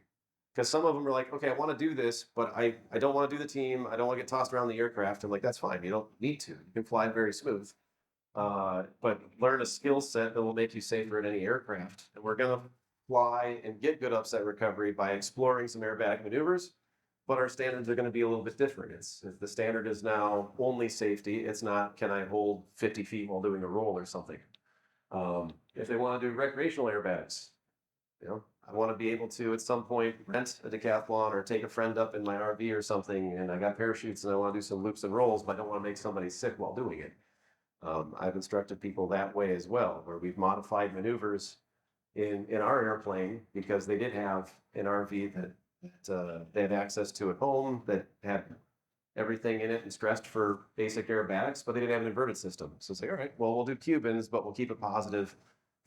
Because some of them are like, okay, I want to do this, but I don't want to do the team. I don't want to get tossed around the aircraft. I'm like, that's fine. You don't need to. You can fly very smooth. But learn a skill set that will make you safer in any aircraft. And we're going to fly and get good upset recovery by exploring some aerobatic maneuvers. But our standards are going to be a little bit different. It's the standard is now only safety. It's not, can I hold 50 feet while doing a roll or something. If they want to do recreational aerobatics, I want to be able to at some point rent a Decathlon or take a friend up in my RV or something, and I got parachutes and I want to do some loops and rolls, but I don't want to make somebody sick while doing it. I've instructed people that way as well, where we've modified maneuvers in our airplane because they did have an RV that they had access to at home that had everything in it and stressed for basic aerobatics, but they didn't have an inverted system. So it's like, all right, well, we'll do Cubans, but we'll keep it positive,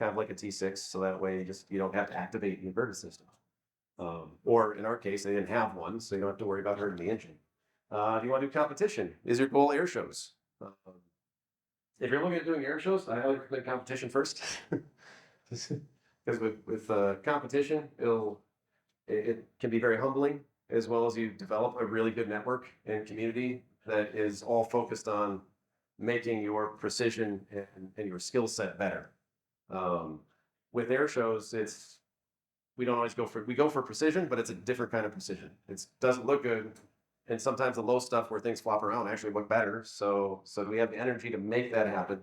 kind of like a T6, so that way you don't have to activate the inverted system. Or in our case, they didn't have one, so you don't have to worry about hurting the engine. If you want to do competition, is your goal air shows? If you're looking at doing air shows, I highly recommend competition first. Because with competition, it can be very humbling, as well as you develop a really good network and community that is all focused on making your precision and your skill set better. With air shows, we don't always go for precision, but it's a different kind of precision. It doesn't look good, and sometimes the low stuff where things flop around actually look better. So we have the energy to make that happen.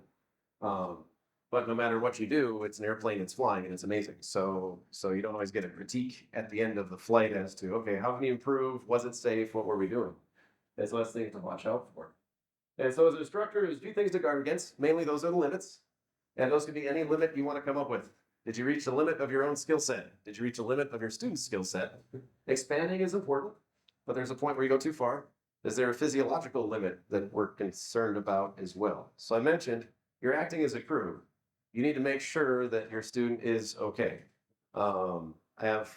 But no matter what you do, it's an airplane, it's flying, and it's amazing. So you don't always get a critique at the end of the flight as to, okay, how can you improve? Was it safe? What were we doing? There's less things to watch out for. And so as an instructor, there's a few things to guard against. Mainly those are the limits. And those can be any limit you want to come up with. Did you reach the limit of your own skill set? Did you reach the limit of your student's skill set? Expanding is important, but there's a point where you go too far. Is there a physiological limit that we're concerned about as well? So I mentioned you're acting as a crew. You need to make sure that your student is okay. I have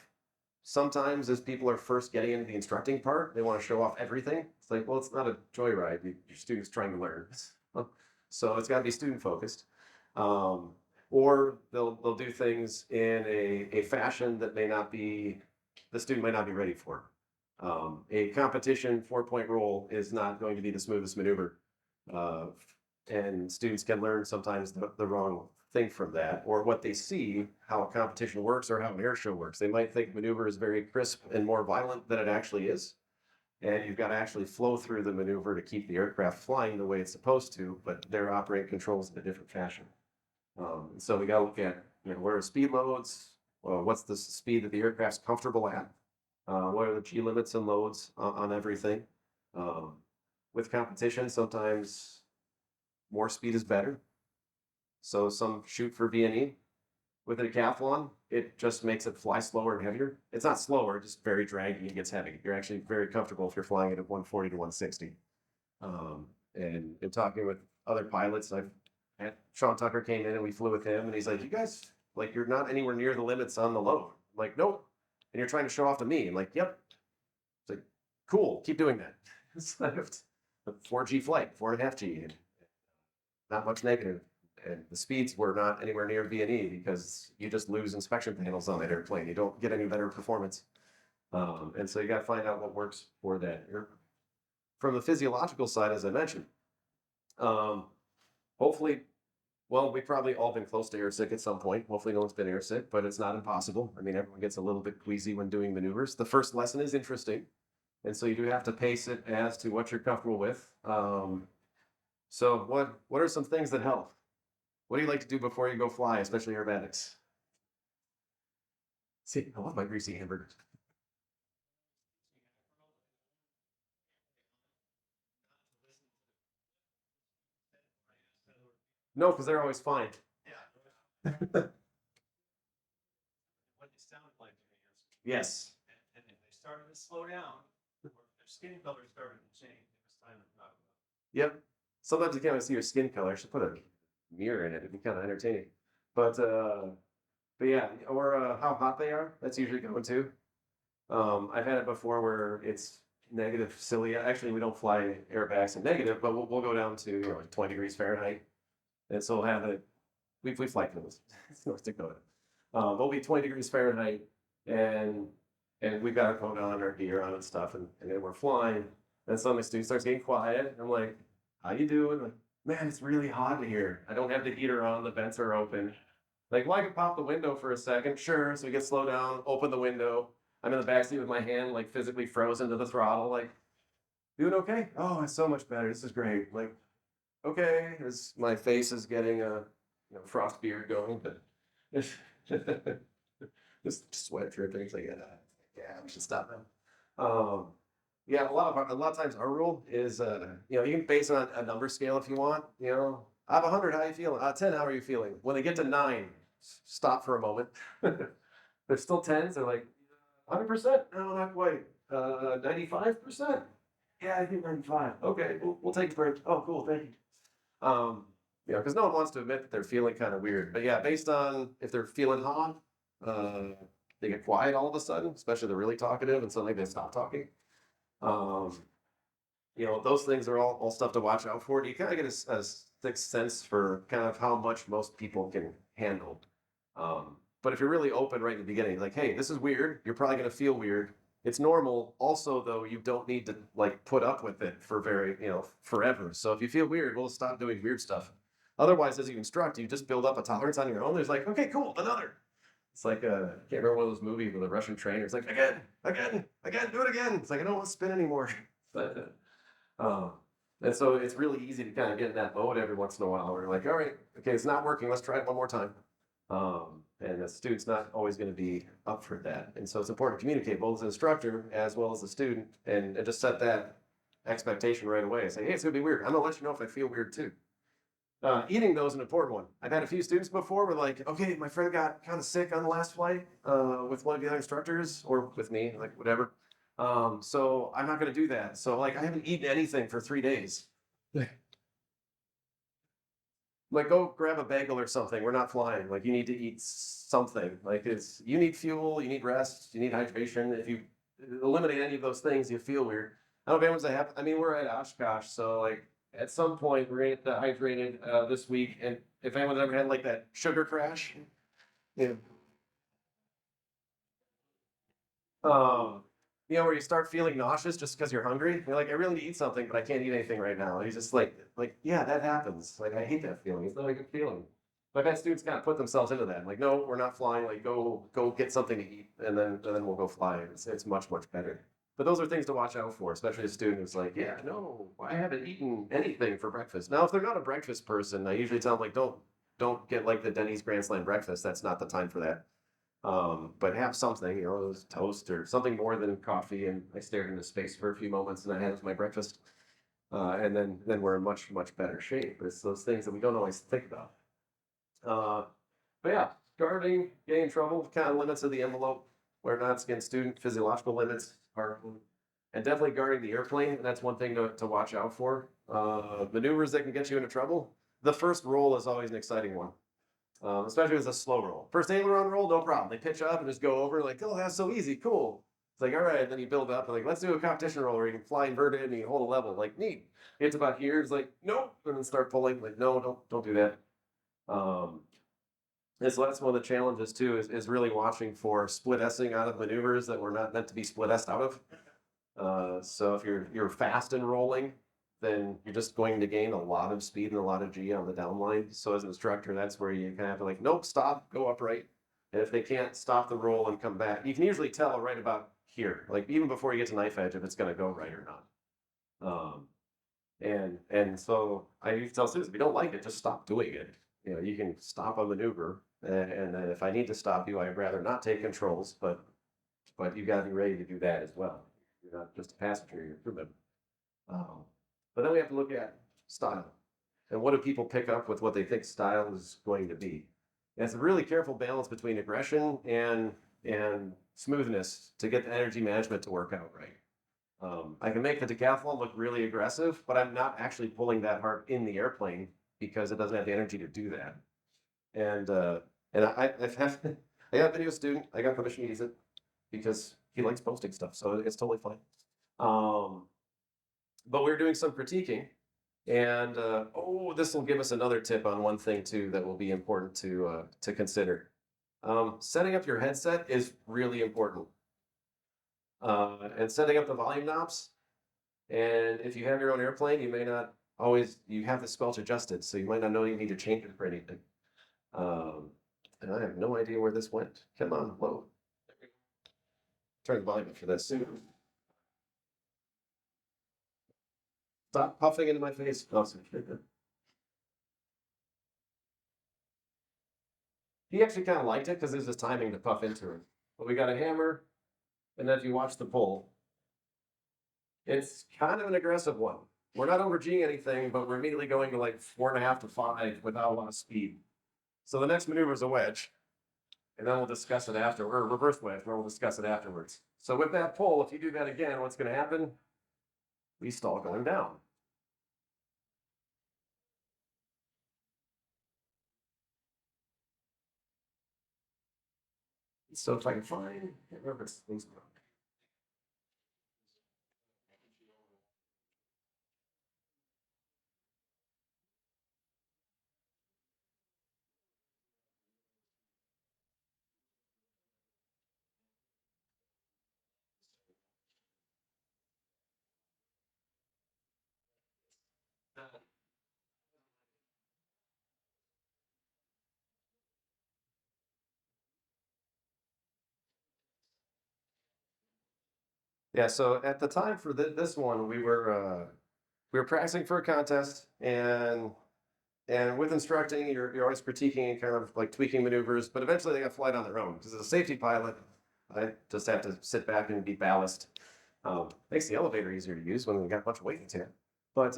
sometimes as people are first getting into the instructing part, they want to show off everything. It's like, well, it's not a joyride. Your student's trying to learn. So it's got to be student focused. Or they'll do things in a fashion that the student might not be ready for. A competition 4-point roll is not going to be the smoothest maneuver. And students can learn sometimes the wrong thing from that, or what they see, how a competition works or how an air show works. They might think maneuver is very crisp and more violent than it actually is. And you've got to actually flow through the maneuver to keep the aircraft flying the way it's supposed to, but they're operating controls in a different fashion. So we got to look at, what are speed loads? What's the speed that the aircraft's comfortable at? What are the G limits and loads on everything? With competition, sometimes more speed is better. So some shoot for VNE. With a decathlon, it just makes it fly slower and heavier. It's not slower, just very draggy and gets heavy. You're actually very comfortable if you're flying it at 140 to 160. And in talking with other pilots, Sean Tucker came in and we flew with him, and he's like, "You guys, like, you're not anywhere near the limits on the load." I'm like, "Nope." And you're trying to show off to me. I'm like, "Yep." It's like, "Cool, keep doing that." It's like a 4G flight, 4.5G, and not much negative. And the speeds were not anywhere near VNE because you just lose inspection panels on that airplane. You don't get any better performance. And so you got to find out what works for that. From the physiological side, as I mentioned, hopefully, well, we've probably all been close to airsick at some point. Hopefully no one's been airsick, but it's not impossible. I mean, everyone gets a little bit queasy when doing maneuvers. The first lesson is interesting. And so you do have to pace it as to what you're comfortable with. So what are some things that help? What do you like to do before you go fly, especially aerobatics? See, I love my greasy hamburgers. No, because they're always fine. What they sound like to me is, Yes. and if they started to slow down, or if their skin color started to change, it was time to talk about. Yep. Sometimes you can't see your skin color. I should put a mirror in it. It'd be kind of entertaining. But yeah, or how hot they are. That's usually going too. I've had it before where it's negative cilia. Actually, we don't fly airbags in negative, but we'll go down to like 20 degrees Fahrenheit. And so we'll have it, we fly to this, it's North Dakota. It'll be 20 degrees Fahrenheit, and we've got our coat on, our gear on and stuff, and then we're flying. And suddenly student starts getting quiet. I'm like, how you doing? Like, man, it's really hot in here. I don't have the heater on, the vents are open. Like, well, I can pop the window for a second. Sure. So we get slow down, open the window. I'm in the backseat with my hand like physically frozen to the throttle, like, doing okay? Oh, it's so much better. This is great. Like, okay, my face is getting a frost beard going, but just sweat dripping. It's like, yeah, we should stop now. Yeah, a lot of times our rule is, you can base it on a number scale if you want. Out of 100, how are you feeling? Out of 10, how are you feeling? When they get to 9, stop for a moment. They're still 10s. They're like, 100%? No, not quite. 95%? Yeah, I think 95. Okay, we'll take a break. Oh, cool, thank you. Because no one wants to admit that they're feeling kind of weird. But yeah, based on if they're feeling hot, they get quiet all of a sudden, especially they're really talkative, and suddenly they stop talking. Those things are all stuff to watch out for. You kind of get a sixth sense for kind of how much most people can handle. But if you're really open right in the beginning, like, hey, this is weird. You're probably going to feel weird. It's normal. Also, though, you don't need to like put up with it for forever. So if you feel weird, we'll stop doing weird stuff. Otherwise, as you instruct, you just build up a tolerance on your own. There's like, okay, cool, another. It's like, I can't remember one of those movies with a Russian trainer. It's like, again, do it again. It's like, I don't want to spin anymore. But, and so it's really easy to kind of get in that mode every once in a while. Where you're like, all right, okay, it's not working. Let's try it one more time. And the student's not always going to be up for that. And so it's important to communicate both as an instructor as well as the student and just set that expectation right away. Say, hey, it's going to be weird. I'm going to let you know if I feel weird too. Eating though is an important one. I've had a few students before where like, okay, my friend got kind of sick on the last flight with one of the other instructors or with me, like whatever. So I'm not going to do that. So like I haven't eaten anything for 3 days. Like go grab a bagel or something. We're not flying. Like you need to eat something. Like you need fuel, you need rest, you need hydration. If you eliminate any of those things, you feel weird. I don't know if anyone's happen. I mean, we're at Oshkosh, so like at some point we're gonna get dehydrated this week. And if anyone's ever had like that sugar crash, yeah. Where you start feeling nauseous just because you're hungry. You're like, I really need to eat something, but I can't eat anything right now. And he's just like, yeah, that happens. Like, I hate that feeling. It's not a good feeling. But I've had students kind of put themselves into that. Like, no, we're not flying. Like, go get something to eat, and then we'll go fly. It's much better. But those are things to watch out for, especially a student who's like, yeah, no, I haven't eaten anything for breakfast. Now, if they're not a breakfast person, I usually tell them like, don't get like the Denny's Grand Slam breakfast. That's not the time for that. But have something, it was toast or something more than coffee. And I stared into space for a few moments and I had my breakfast. And then we're in much better shape. It's those things that we don't always think about. But yeah, guarding, getting in trouble, kind of limits of the envelope, where not against student physiological limits are, and definitely guarding the airplane. That's one thing to watch out for. Maneuvers that can get you into trouble. The first roll is always an exciting one. Especially if it's a slow roll. First aileron roll, no problem. They pitch up and just go over, like, oh, that's so easy, cool. It's like, all right, and then you build up, and like, let's do a competition roll where you can fly inverted and you hold a level, like, neat. It's about here, it's like, nope, and then start pulling, like, no, don't do that. And so that's one of the challenges too, is really watching for split S-ing out of maneuvers that were not meant to be split S out of. So if you're fast and rolling, then you're just going to gain a lot of speed and a lot of G on the downline. So as an instructor, that's where you kind of have to like, nope, stop, go upright. And if they can't stop the roll and come back, you can usually tell right about here, like even before you get to knife edge, if it's going to go right or not. And so I usually tell students, if you don't like it, just stop doing it. You can stop a maneuver, and if I need to stop you, I'd rather not take controls, but you got to be ready to do that as well. You're not just a passenger, you're a crew member. But then we have to look at style. And what do people pick up with what they think style is going to be? And it's a really careful balance between aggression and smoothness to get the energy management to work out right. I can make the Decathlon look really aggressive, but I'm not actually pulling that hard in the airplane because it doesn't have the energy to do that. And I've had, I got a video student, I got permission to use it because he likes posting stuff, so it's totally fine. But we were doing some critiquing, And this will give us another tip on one thing too that will be important to consider. Setting up your headset is really important, and setting up the volume knobs. And if you have your own airplane, you may not always you have the squelch adjusted, so you might not know you need to change it for anything. Um, and I have no idea where this went. Come on, whoa. Turn the volume up for this. Stop puffing into my face. Oh, sorry. He actually kind of liked it because there's this timing to puff into it. But we got a hammer, and then if you watch the pull, it's kind of an aggressive one. We're not over G anything, but we're immediately going to like 4.5 to 5 without a lot of speed. So the next maneuver is a wedge, and then we'll discuss it after, or a reverse wedge, where we'll discuss it afterwards. So with that pull, if you do that again, what's going to happen? We stall going down. So if I can find, I can't remember it's things. Yeah, so at the time for this one, we were practicing for a contest, and with instructing, you're always critiquing and kind of like tweaking maneuvers, but eventually they got to fly on their own. Because as a safety pilot, I just have to sit back and be ballast. Makes the elevator easier to use when we got a bunch of weight here. But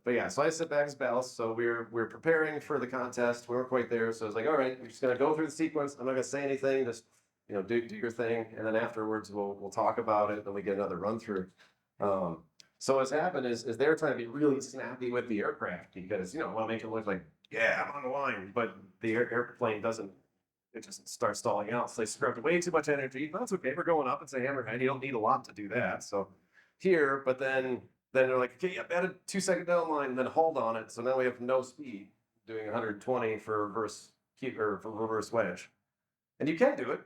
yeah, so I sit back as ballast. So we're preparing for the contest. We weren't quite there, so I was like, all right, we're just gonna go through the sequence. I'm not gonna say anything. Just do your thing, and then afterwards we'll talk about it. Then we get another run through. So what's happened is they're trying to be really snappy with the aircraft because want to make it look like I'm on the line, but the airplane doesn't. It just starts stalling out. So they scrubbed way too much energy. But that's okay. We're going up. It's a hammerhead. You don't need a lot to do that. So here, but then they're like, okay, yeah, add a 2 second down line, and then hold on it. So now we have no speed doing 120 for reverse or for reverse wedge, and you can do it.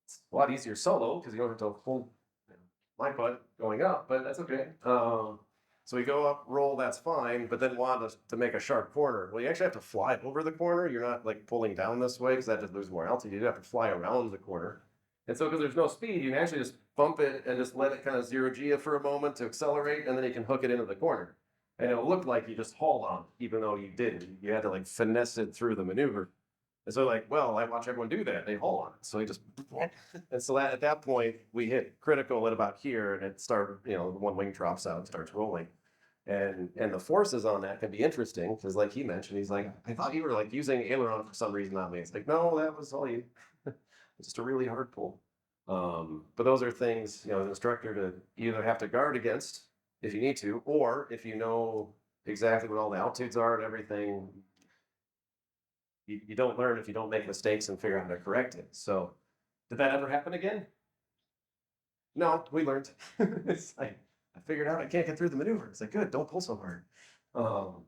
It's a lot easier solo because you don't have to hold my butt going up, but that's okay. So we go up, roll, that's fine, but then want to make a sharp corner. Well, you actually have to fly over the corner. You're not like pulling down this way because that just loses more altitude. You have to fly around the corner. And so because there's no speed, you can actually just bump it and just let it kind of zero G it for a moment to accelerate, and then you can hook it into the corner. And it'll look like you just hauled on, even though you didn't. You had to like finesse it through the maneuver. And so like, well, I watch everyone do that. They haul on it. So he just, and so at that point, we hit critical at about here, and it started, one wing drops out and starts rolling. And the forces on that can be interesting because, like he mentioned, he's like, I thought you were like using aileron for some reason on me. It's like, no, that was all you. It's just a really hard pull. But those are things, as an instructor to either have to guard against if you need to, or if you know exactly what all the altitudes are and everything, you don't learn if you don't make mistakes and figure out how to correct it. So, did that ever happen again? No, we learned. It's like I figured out I can't get through the maneuver. It's like good, don't pull so hard. Um,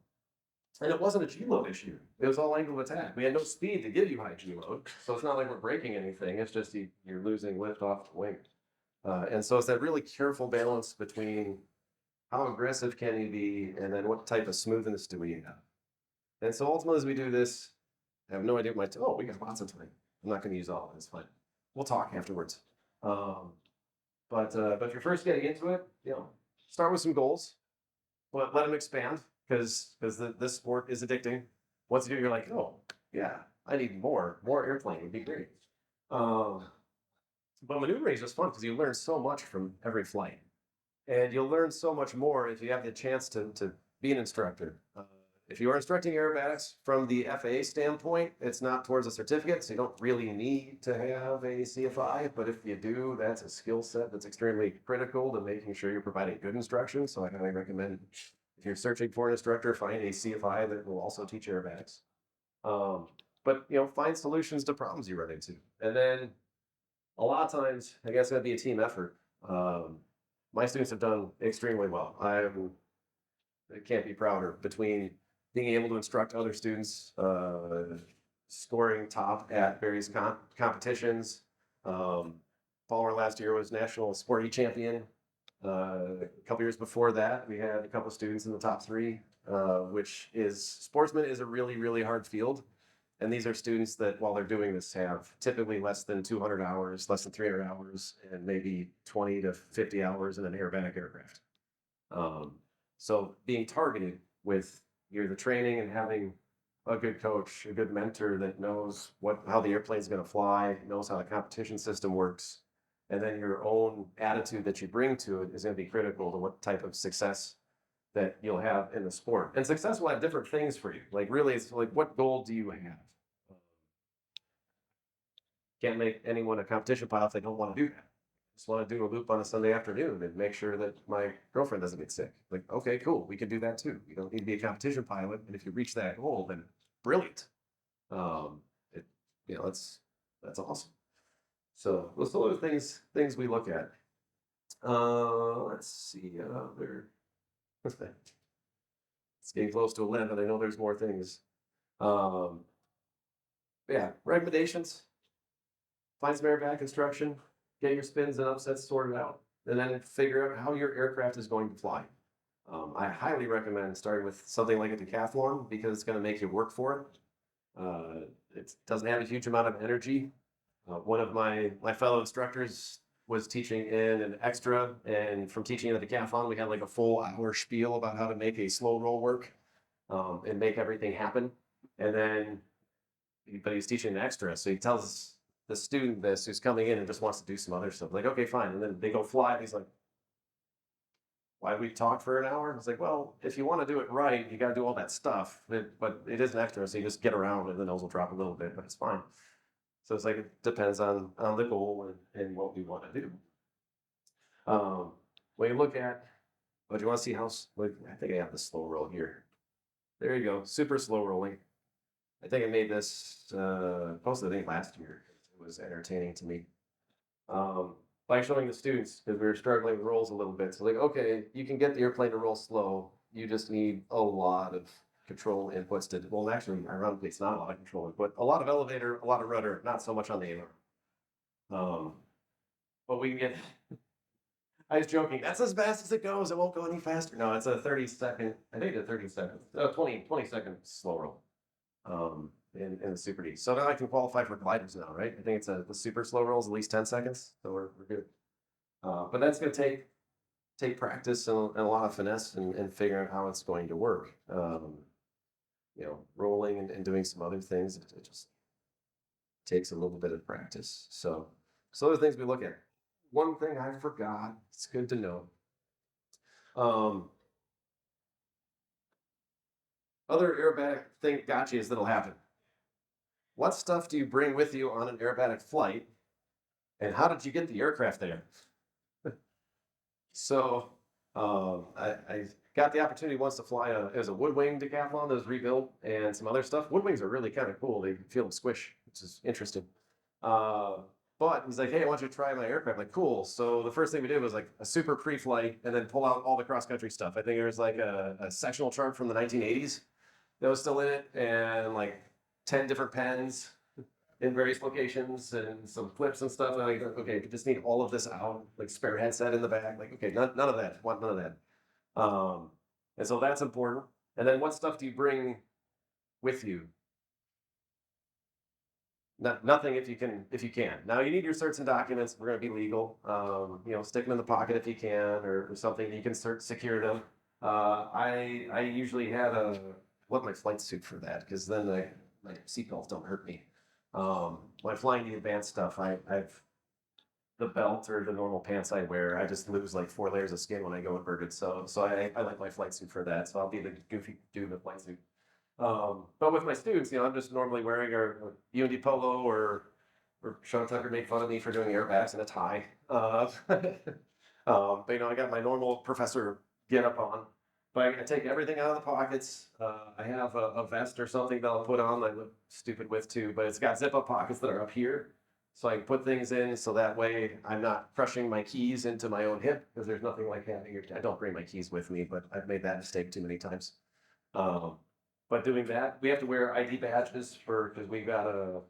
and it wasn't a G load issue. It was all angle of attack. We had no speed to give you high G load, so it's not like we're breaking anything. It's just you're losing lift off the wing. And so it's that really careful balance between how aggressive can you be, and then what type of smoothness do we have. And so ultimately, as we do this, I have no idea what we got lots of time. I'm not going to use all of it. It's fine. We'll talk afterwards. Um, but if you're first getting into it, start with some goals, but let them expand because this sport is addicting. Once you do, you're like, oh yeah, I need more airplane would be great. Um, but maneuvering is just fun because you learn so much from every flight, and you'll learn so much more if you have the chance to be an instructor. If you are instructing aerobatics from the FAA standpoint, it's not towards a certificate, so you don't really need to have a CFI, but if you do, that's a skill set that's extremely critical to making sure you're providing good instruction. So I highly recommend if you're searching for an instructor, find a CFI that will also teach aerobatics. But find solutions to problems you run into. And then a lot of times, I guess that'd be a team effort. My students have done extremely well. it can't be prouder between being able to instruct other students, scoring top at various competitions. Palmer last year was national sporty champion. A couple years before that, we had a couple students in the top three, which is sportsman is a really, really hard field. And these are students that, while they're doing this, have typically less than 200 hours, less than 300 hours, and maybe 20 to 50 hours in an aerobatic aircraft. So being targeted with either the training and having a good coach, a good mentor that knows how the airplane is going to fly, knows how the competition system works, and then your own attitude that you bring to it is going to be critical to what type of success that you'll have in the sport. And success will have different things for you. Like really, it's like, what goal do you have? Can't make anyone a competition pilot if they don't want to do that. Just want to do a loop on a Sunday afternoon and make sure that my girlfriend doesn't get sick. Like, okay, cool, we can do that too. You don't need to be a competition pilot, and if you reach that goal, then brilliant. It, that's awesome. So those are the things we look at. Let's see. It's getting close to 11. I know there's more things. Yeah, recommendations. Find some aerobatic instruction, get your spins and upsets sorted out, and then figure out how your aircraft is going to fly. I highly recommend starting with something like a Decathlon because it's going to make you work for it. It doesn't have a huge amount of energy. One of my fellow instructors was teaching in an extra, and from teaching in the Decathlon, we had like a full hour spiel about how to make a slow roll work and make everything happen. And then, but he's teaching an extra, so he tells the student this who's coming in and just wants to do some other stuff. Like, okay, fine. And then they go fly. And he's like, why did we talk for an hour? It's like, well, if you want to do it right, you got to do all that stuff. But it is an extra, so you just get around and the nose will drop a little bit, but it's fine. So it's like, it depends on the goal and what we want to do. When you look at, do you want to see how, I think I have the slow roll here. There you go, super slow rolling. I think I made this, posted I think last year. It was entertaining to me. By showing the students, because we were struggling with rolls a little bit. So like, okay, you can get the airplane to roll slow. You just need a lot of control inputs to, well, actually, ironically, it's not a lot of control input. A lot of elevator, a lot of rudder, not so much on the aileron. But we can get, I was joking, that's as fast as it goes. It won't go any faster. No, it's a 30-second, I think it's a 30-second, 20-second slow roll. In the Super D. So now I can qualify for gliders now, right? I think it's the super slow rolls, at least 10 seconds. So we're good. But that's going to take practice and a lot of finesse and figuring out how it's going to work. Rolling and doing some other things. It just takes a little bit of practice. So other things we look at. One thing I forgot, it's good to know. Other aerobatic gotchas that'll happen. What stuff do you bring with you on an aerobatic flight? And how did you get the aircraft there? So I got the opportunity once to fly it was a woodwing Decathlon that was rebuilt and some other stuff. Woodwings are really kind of cool. They feel them squish, which is interesting. But he's like, hey, I want you to try my aircraft. I'm like, cool. So the first thing we did was like a super pre-flight and then pull out all the cross-country stuff. I think there was like a sectional chart from the 1980s that was still in it and like 10 different pens in various locations and some flips and stuff. And I go, okay, you just need all of this out, like spare headset in the back. Like, okay, none of that. Want none of that. And so that's important. And then what stuff do you bring with you? Nothing if you can. Now you need your certs and documents. We're going to be legal. Stick them in the pocket if you can, or something you can secure them. I usually had my flight suit for that because then my seatbelts don't hurt me. When flying the advanced stuff, I've the belt or the normal pants I wear, I just lose like 4 layers of skin when I go inverted. So I like my flight suit for that. So I'll be the goofy dude in the flight suit. But with my students, I'm just normally wearing a UND polo or Sean Tucker made fun of me for doing airbags and a tie. But I got my normal professor get up on. But I take everything out of the pockets. I have a vest or something that I'll put on. I look stupid with too, but it's got zip up pockets that are up here. so I can put things in so that way I'm not crushing my keys into my own hip, because there's nothing like having I don't bring my keys with me, but I've made that mistake too many times. Um, but doing that, we have to wear ID badges because we got a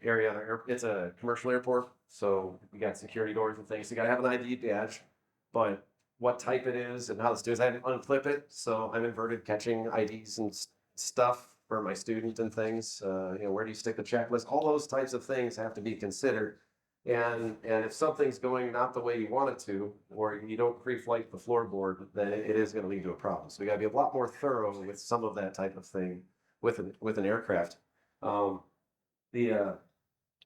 area on our it's a commercial airport, so we got security doors and things. So you gotta have an ID badge, but what type it is and how to do is I had to unclip it, so I'm inverted catching IDs and stuff for my student and things. Where do you stick the checklist? All those types of things have to be considered. And if something's going not the way you want it to, or you don't pre-flight the floorboard, then it is going to lead to a problem. So we got to be a lot more thorough with some of that type of thing with an aircraft. The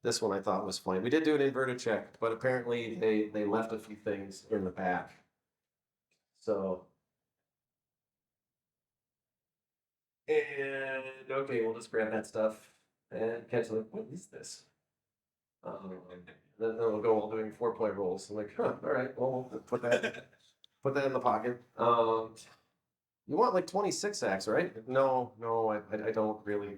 this one I thought was fine. We did do an inverted check, but apparently they left a few things in the back. So and okay, we'll just grab that stuff and catch like, what is this? Then we'll go all doing 4-point rolls. I'm like, huh, all right, well, we'll put that in the pocket. You want like 26 acts, right? No, I don't really.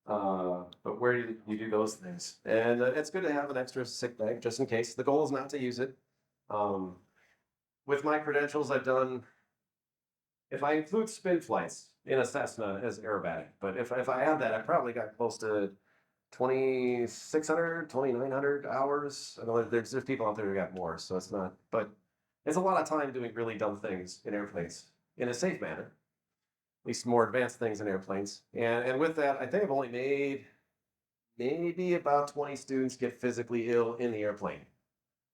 But where do you do those things? And it's good to have an extra sick bag just in case. The goal is not to use it. With my credentials, I've done, if I include spin flights in a Cessna as aerobatic, but if I add that, I probably got close to 2,600, 2,900 hours. I know there's people out there who got more, so it's not, but it's a lot of time doing really dumb things in airplanes in a safe manner, at least more advanced things in airplanes. And with that, I think I've only made maybe about 20 students get physically ill in the airplane.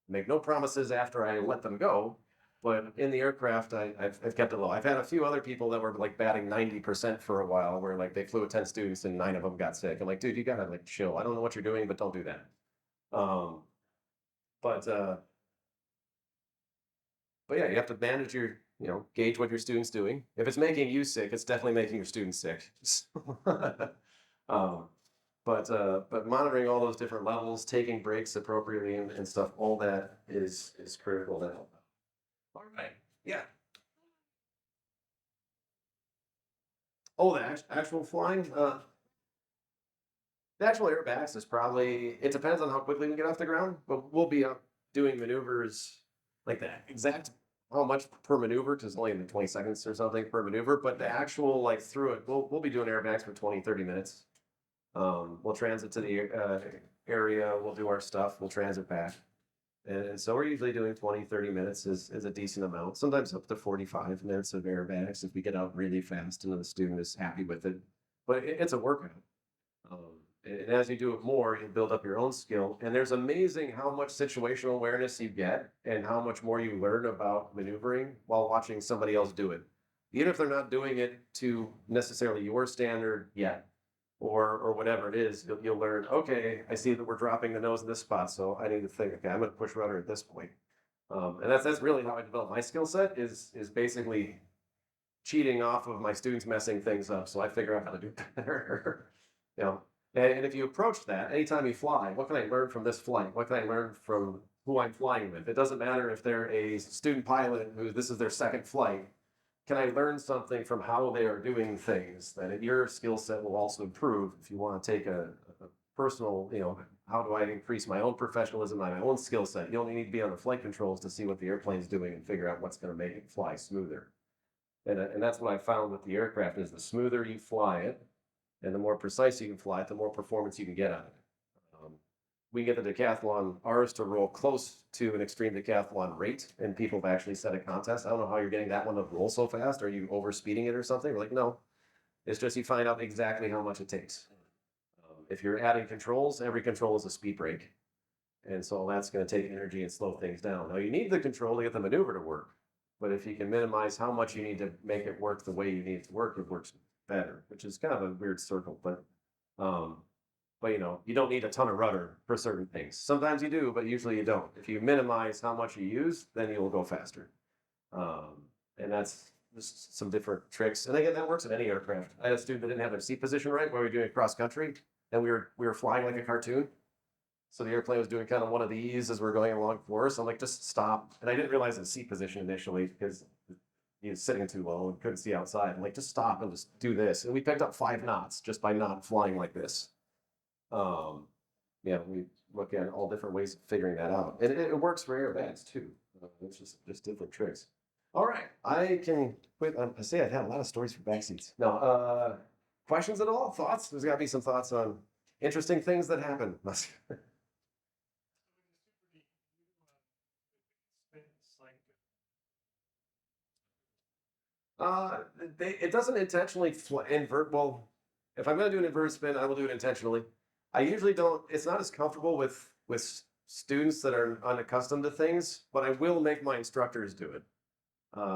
Make no promises after I let them go, but in the aircraft, I've kept it low. I've had a few other people that were like batting 90% for a while, where like they flew with 10 students and 9 of them got sick. I'm like, dude, you gotta like chill. I don't know what you're doing, but don't do that. Um, but uh, but yeah, you have to manage your, gauge what your student's doing. If it's making you sick, it's definitely making your student sick. um, but monitoring all those different levels, taking breaks appropriately and stuff, all that is critical to help. All right. Yeah. Oh, the actual flying. The actual aerobatics is probably. It depends on how quickly we get off the ground, but we'll be up doing maneuvers like that. Exact how much per maneuver, because only in the 20 seconds or something per maneuver. But the actual like through it, we'll be doing aerobatics for 20, 30 minutes. We'll transit to the area. We'll do our stuff. We'll transit back. And so we're usually doing 20, 30 minutes is a decent amount, sometimes up to 45 minutes of aerobatics if we get out really fast and the student is happy with it. But it's a workout. And as you do it more, you build up your own skill. And there's amazing how much situational awareness you get and how much more you learn about maneuvering while watching somebody else do it. Even if they're not doing it to necessarily your standard yet, or whatever it is, you'll learn, okay, I see that we're dropping the nose in this spot, so I need to think, okay, I'm going to push rudder at this point. And that's really how I developed my skill set is basically cheating off of my students messing things up, so I figure out how to do it better. And if you approach that, anytime you fly, what can I learn from this flight? What can I learn from who I'm flying with? It doesn't matter if they're a student pilot who this is their second flight. Can I learn something from how they are doing things? That your skill set will also improve if you want to take a personal, how do I increase my own professionalism, my own skill set? You only need to be on the flight controls to see what the airplane's doing and figure out what's going to make it fly smoother. And that's what I found with the aircraft is the smoother you fly it and the more precise you can fly it, the more performance you can get out of it. We get the decathlon, ours to roll close to an extreme decathlon rate, and people have actually set a contest. I don't know how you're getting that one to roll so fast. Are you over speeding it or something? We're like, no, it's just you find out exactly how much it takes. If you're adding controls, every control is a speed break. And so that's going to take energy and slow things down. Now you need the control to get the maneuver to work. But if you can minimize how much you need to make it work the way you need it to work, it works better, which is kind of a weird circle. But you don't need a ton of rudder for certain things. Sometimes you do, but usually you don't. If you minimize how much you use, then you'll go faster. And that's just some different tricks. And again, that works in any aircraft. I had a student that didn't have their seat position right while we were doing cross country, and we were flying like a cartoon. So the airplane was doing kind of one of these as we're going along for us. I'm like, just stop. And I didn't realize the seat position initially because he was sitting too low and couldn't see outside. I'm like, just stop and just do this. And we picked up 5 knots just by not flying like this. We look at all different ways of figuring that out. And it works for airbags too. It's just different tricks. All right, I can quit. I say I've had a lot of stories for backseats. No, questions at all? Thoughts? There's got to be some thoughts on interesting things that happen. Uh, it doesn't intentionally invert. Well, if I'm going to do an inverted spin, I will do it intentionally. I usually don't. It's not as comfortable with students that are unaccustomed to things, but I will make my instructors do it.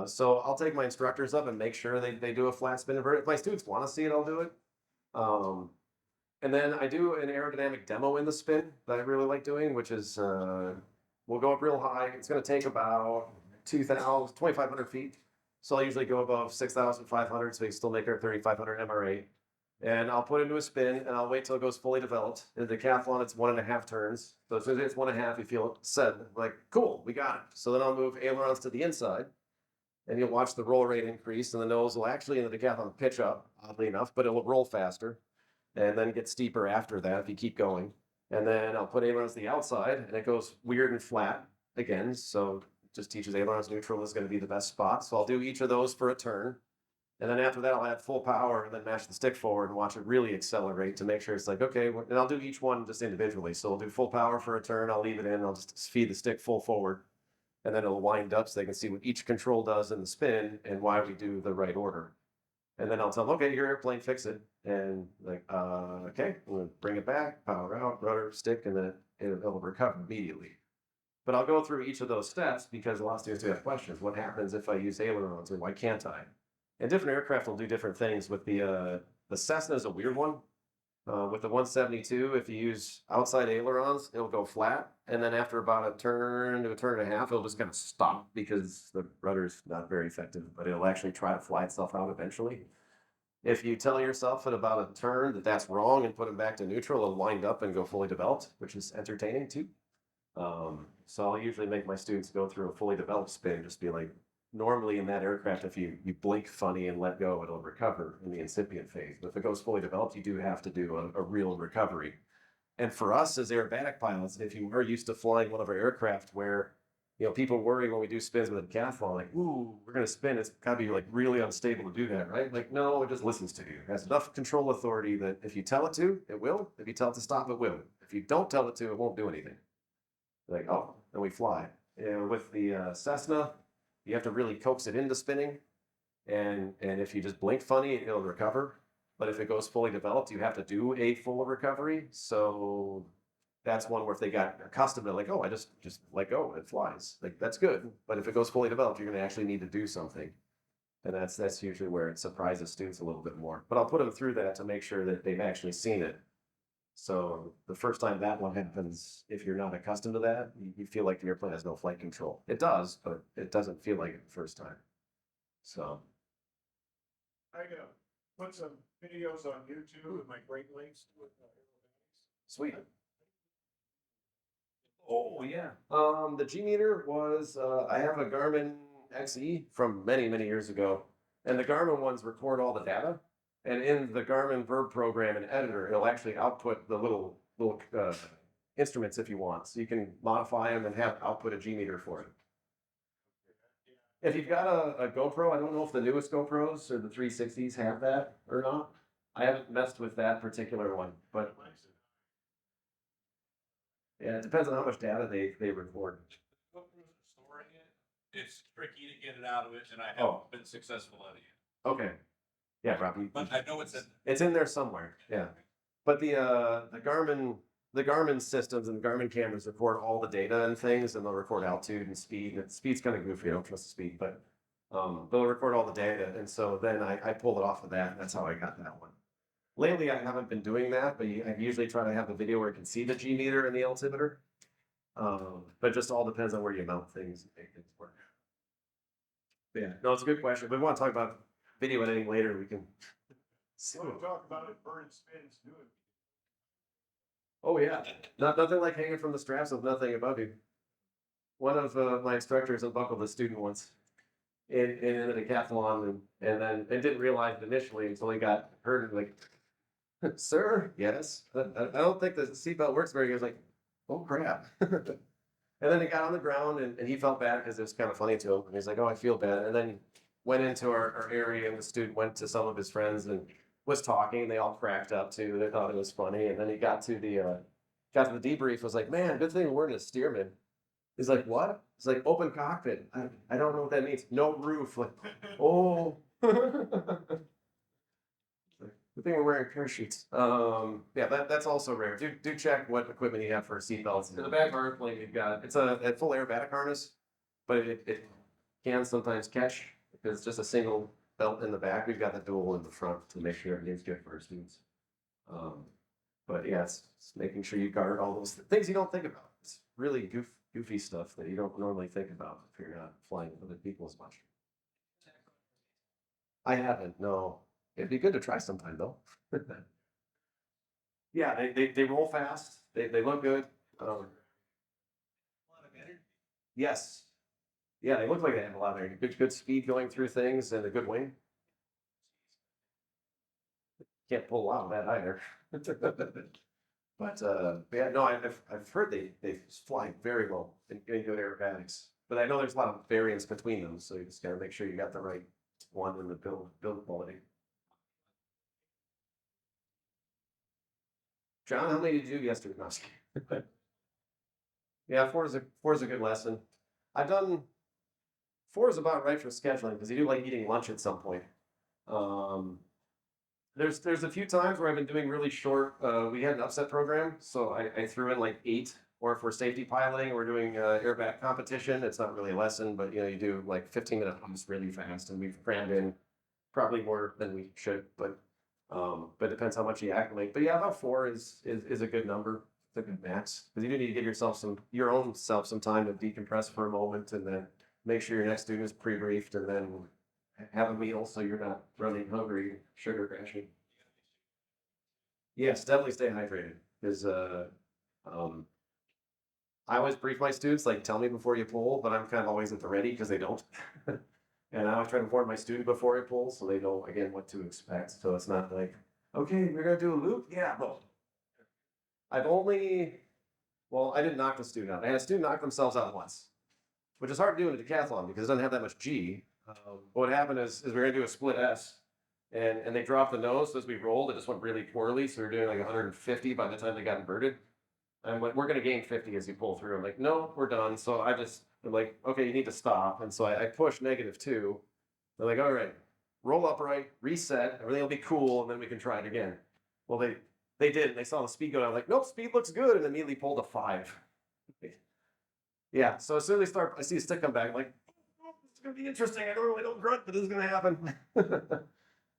So I'll take my instructors up and make sure they do a flat spin invert. If my students want to see it, I'll do it. Um, and then I do an aerodynamic demo in the spin that I really like doing, which is we'll go up real high. It's going to take about 2,500 feet. So I'll usually go above 6,500, so you still make our 3,500 MRA. And I'll put it into a spin, and I'll wait till it goes fully developed. In the decathlon, it's 1.5 turns. So as soon as it's 1.5, you feel it set. Like, cool, we got it. So then I'll move ailerons to the inside, and you'll watch the roll rate increase, and the nose will actually in the decathlon pitch up, oddly enough, but it will roll faster, and then get steeper after that if you keep going. And then I'll put ailerons to the outside, and it goes weird and flat again. So just teaches ailerons neutral is going to be the best spot. So I'll do each of those for a turn. And then after that, I'll add full power and then match the stick forward and watch it really accelerate to make sure it's like, okay, and I'll do each one just individually. So I'll do full power for a turn. I'll leave it in. I'll just feed the stick full forward. And then it'll wind up so they can see what each control does in the spin and why we do the right order. And then I'll tell them, okay, your airplane, fix it. And like, okay, I'm going to bring it back, power out, rudder, stick, and then it'll recover immediately. But I'll go through each of those steps because a lot of students do have questions. What happens if I use ailerons or why can't I? And different aircraft will do different things. With the Cessna is a weird one. With the 172, if you use outside ailerons, it'll go flat. And then after about a turn to a turn and a half, it'll just kind of stop because the rudder's not very effective, but it'll actually try to fly itself out eventually. If you tell yourself at about a turn that that's wrong and put it back to neutral, it'll wind up and go fully developed, which is entertaining too. So I'll usually make my students go through a fully developed spin, just be like, normally in that aircraft, if you blink funny and let go, it'll recover in the incipient phase. But if it goes fully developed, you do have to do a real recovery. And for us as aerobatic pilots, if you are used to flying one of our aircraft where, people worry when we do spins with a decathlon, like, ooh, we're going to spin. It's got to be like really unstable to do that, right? Like, no, it just listens to you. It has enough control authority that if you tell it to, it will. If you tell it to stop, it will. If you don't tell it to, it won't do anything. Like, oh, and we fly. And with the Cessna, you have to really coax it into spinning. And if you just blink funny, it'll recover. But if it goes fully developed, you have to do a full recovery. So that's one where if they got accustomed to like, oh, I just let go, it flies. Like that's good. But if it goes fully developed, you're going to actually need to do something. And that's usually where it surprises students a little bit more. But I'll put them through that to make sure that they've actually seen it. So the first time that one happens, if you're not accustomed to that, you feel like the airplane has no flight control. It does, but it doesn't feel like it the first time. So I put some videos on YouTube with my great links with Aerobatics. sweet. Oh yeah. The G meter was I have a Garmin XE from many years ago, and the Garmin ones record all the data. And in the Garmin Verb program and editor, it'll actually output the little instruments if you want. So you can modify them and have output a G meter for it. If you've got a GoPro, I don't know if the newest GoPros or the 360s have that or not. I haven't messed with that particular one, but yeah, it depends on how much data they record. Storing it, it's tricky to get it out of it, and I haven't Oh. been successful at it yet. Okay. Yeah, Rob. But I know it's in. It's in there somewhere. Yeah. But the Garmin systems and the Garmin cameras record all the data and things, and they'll record altitude and speed. And speed's kind of goofy. I don't trust the speed, but they'll record all the data. And so then I pull it off of that. And that's how I got that one. Lately, I haven't been doing that, but I usually try to have the video where you can see the G meter and the altimeter. But it just all depends on where you mount things and make things work. But yeah, no, it's a good question. If we want to talk about video editing later, we can. We'll talk about it, burn spins, do it. Oh yeah, nothing like hanging from the straps with nothing above you. One of my instructors unbuckled a student once in a decathlon, and didn't realize it initially until he got hurt. And like, sir, yes, I don't think the seatbelt works very good. I was like, oh crap. And then he got on the ground and he felt bad because it was kind of funny to him. And he's like, oh, I feel bad. And then went into our area and the student went to some of his friends and was talking. And they all cracked up too. They thought it was funny. And then he got to the debrief, was like, man, good thing we're in a Stearman. He's like, what? He's like, open cockpit. I don't know what that means. No roof. Like, oh. Good thing we're wearing parachutes. Yeah, that's also rare. Do check what equipment you have for seatbelts. In the back of our airplane, we've got it's a full aerobatic harness, but it can sometimes catch if it's just a single belt in the back. We've got the dual in the front to make sure everything's good for our students. But yeah, it's making sure you guard all those things you don't think about. It's really goofy stuff that you don't normally think about if you're not flying with other people as much. I haven't, no. It'd be good to try sometime though. Yeah, they roll fast. They look good. A lot of energy. Yes. Yeah, they look like they have a lot of energy. Good speed going through things and a good wing. Can't pull out of that either. But yeah, no, I've heard they fly very well in good aerobatics. But I know there's a lot of variance between them, so you just gotta make sure you got the right one in the build quality. John, how many did you do yesterday? No, yeah, four is a good lesson. I've done four is about right for scheduling because you do like eating lunch at some point. Um, there's a few times where I've been doing really short. We had an upset program, so I threw in like 8. Or if we're safety piloting, we're doing airbatic competition. It's not really a lesson, but you know you do like 15-minute pumps really fast, and we've crammed in probably more than we should, but it depends how much you acclimate. But yeah, about 4 is a good number. It's a good max because you do need to give yourself your own self some time to decompress for a moment, and then make sure your next student is pre-briefed, and then have a meal so you're not running hungry, sugar crashing. Yes, definitely stay hydrated because um, I always brief my students like tell me before you pull, but I'm kind of always at the ready because they don't. And I always try to warn my student before I pull so they know again what to expect. So it's not like, okay, we're gonna do a loop. Yeah, well, I've only I didn't knock the student out. I had a student knock themselves out once, which is hard to do in a decathlon because it doesn't have that much G. What happened is we are gonna do a split S, and they dropped the nose. So as we rolled, it just went really poorly. So we are doing like 150 by the time they got inverted. And we're gonna gain 50 as you pull through. I'm like, no, we're done. So I'm like, okay, you need to stop. And so I push -2. They're like, all right, roll upright, reset, everything will be cool, and then we can try it again. Well, they did. They saw the speed go down. Like, nope, speed looks good, and immediately pulled a 5. Yeah. So as soon as I see a stick come back, I'm like, oh, it's gonna be interesting. I normally don't grunt, but this is gonna happen.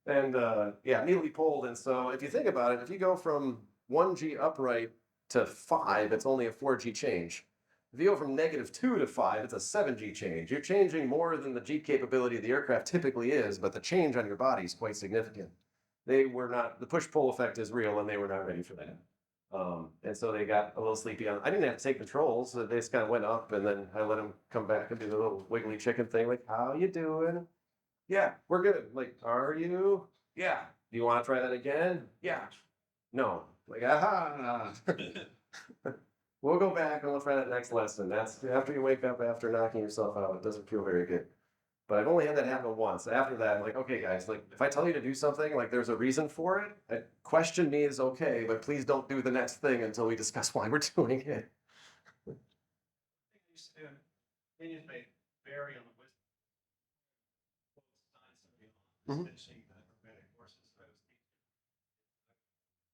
And yeah, immediately pulled. And so if you think about it, if you go from 1G upright to 5, it's only a 4G change. If you go from -2 to 5, it's a 7G change. You're changing more than the G capability of the aircraft typically is, but the change on your body is quite significant. They were not, the push-pull effect is real, and they were not ready for that. And so they got a little sleepy on. I didn't have to take controls, so they just kind of went up, and then I let them come back and do the little wiggly chicken thing, like, how you doing? Yeah, we're good. Like, are you? Yeah. Do you want to try that again? Yeah. No. Like, aha. We'll go back and we'll try that next lesson. That's after you wake up after knocking yourself out. It doesn't feel very good. But I've only had that happen once. After that, I'm like, okay, guys, like if I tell you to do something, like there's a reason for it, question me is okay, but please don't do the next thing until we discuss why we're doing it. Opinions may vary on the wisdom. Mhm. Finishing the aerobatic courses that I was teaching.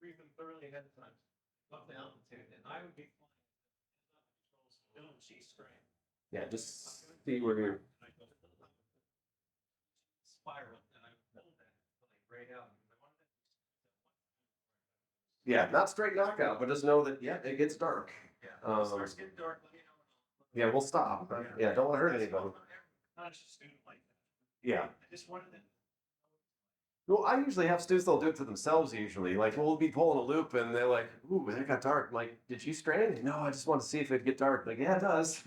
Brief them thoroughly ahead of time. Up the altitude, and I would be flying. Don't G-string. Yeah, just see where you're. Spiral, and I pulled that like right out. Yeah, not straight knockout, but just know that yeah, it gets dark. Yeah, it starts getting dark. Let me know. Yeah, we'll stop. Yeah, don't want to hurt anybody. Not just a student like that. Yeah. I just wanted to. Well, I usually have students they'll do it to themselves usually. Like we'll be pulling a loop and they're like, ooh, that got dark. I'm like, did you strain? No, I just want to see if it'd get dark. Like, yeah, it does.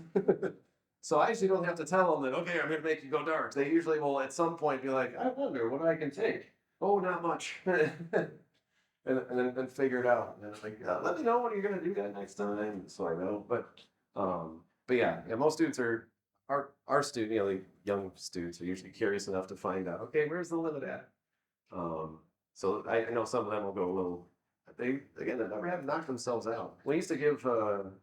So I actually don't have to tell them that, okay, I'm gonna make you go dark. They usually will at some point be like, I wonder what I can take. Oh, not much. and figure it out. And like, let me know when you're gonna do that next time, so I know. But yeah, most students are our student, the young students are usually curious enough to find out. Okay, where's the limit at? So I know some of them will go a little. They never have knocked themselves out. We used to give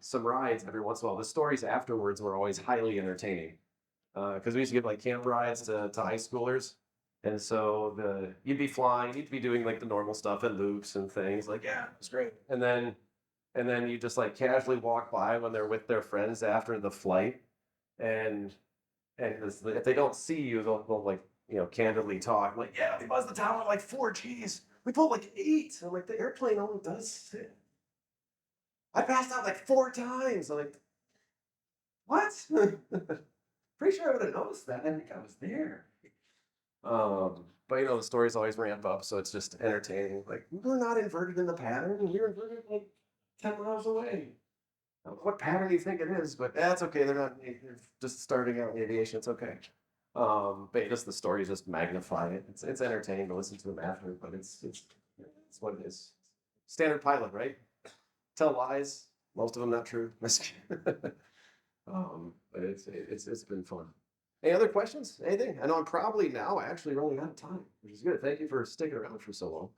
some rides every once in a while. The stories afterwards were always highly entertaining because we used to give like camp rides to high schoolers. And so you'd be flying, you'd be doing like the normal stuff and loops and things like, yeah, it's great. And then you just like casually walk by when they're with their friends after the flight. And if they don't see you, they'll like, candidly talk like, yeah, we buzzed the tower like 4 Gs. We pulled like 8. I'm like, the airplane only does 6. I passed out like 4 times. I'm like, what? Pretty sure I would have noticed that. I think I was there. But the stories always ramp up, so it's just entertaining. Like, we were not inverted in the pattern, we were inverted like 10 miles away. I don't know what pattern you think it is, but that's okay. They're just starting out in aviation. It's okay. But just the stories just magnify it. It's entertaining to listen to them after, but it's what it is. Standard pilot, right? Tell lies. Most of them not true. But it's been fun. Any other questions? Anything? I know I'm probably now actually running out of time, which is good. Thank you for sticking around for so long.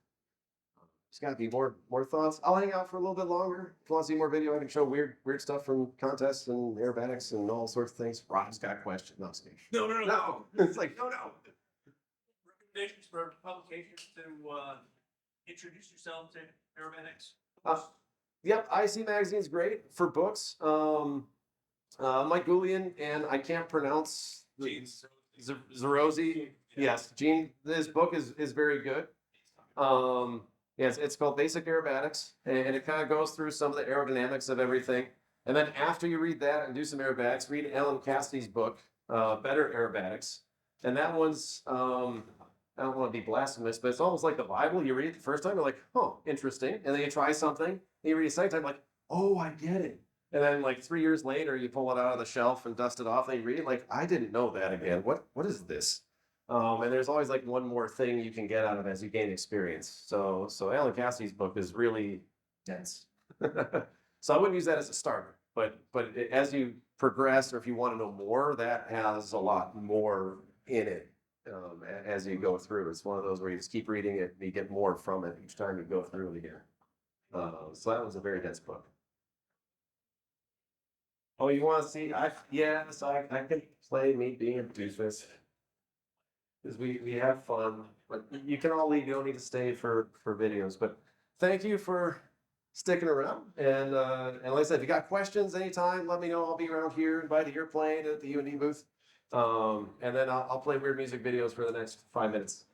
There's got to be more thoughts. I'll hang out for a little bit longer. If you want to see more video, I can show weird stuff from contests and aerobatics and all sorts of things. Rob's got questions. No, Steve. No. It's like, no. Recommendations for publications to introduce yourself to aerobatics? Yep, IC Magazine's great for books. Mike Goulian and I can't pronounce Zerosi. Yes, Gene. This book is very good. Yes, it's called Basic Aerobatics, and it kind of goes through some of the aerodynamics of everything. And then after you read that and do some aerobatics, read Alan Cassidy's book, Better Aerobatics. And that one's, I don't want to be blasphemous, but it's almost like the Bible. You read it the first time, you're like, oh, interesting. And then you try something, and you read it the second time, like, oh, I get it. And then like 3 years later, you pull it out of the shelf and dust it off, and you read it like, I didn't know that again. What is this? And there's always like one more thing you can get out of it as you gain experience. So Alan Cassidy's book is really dense. So I wouldn't use that as a starter, but as you progress, or if you want to know more, that has a lot more in it as you go through. It's one of those where you just keep reading it and you get more from it each time you go through it again. So that was a very dense book. Oh, you want to see? I can play me being a doofus. Because we have fun, but you can all leave. You don't need to stay for videos. But thank you for sticking around. And like I said, if you got questions anytime, let me know. I'll be around here and by the airplane at the UND booth. And then I'll play weird music videos for the next 5 minutes.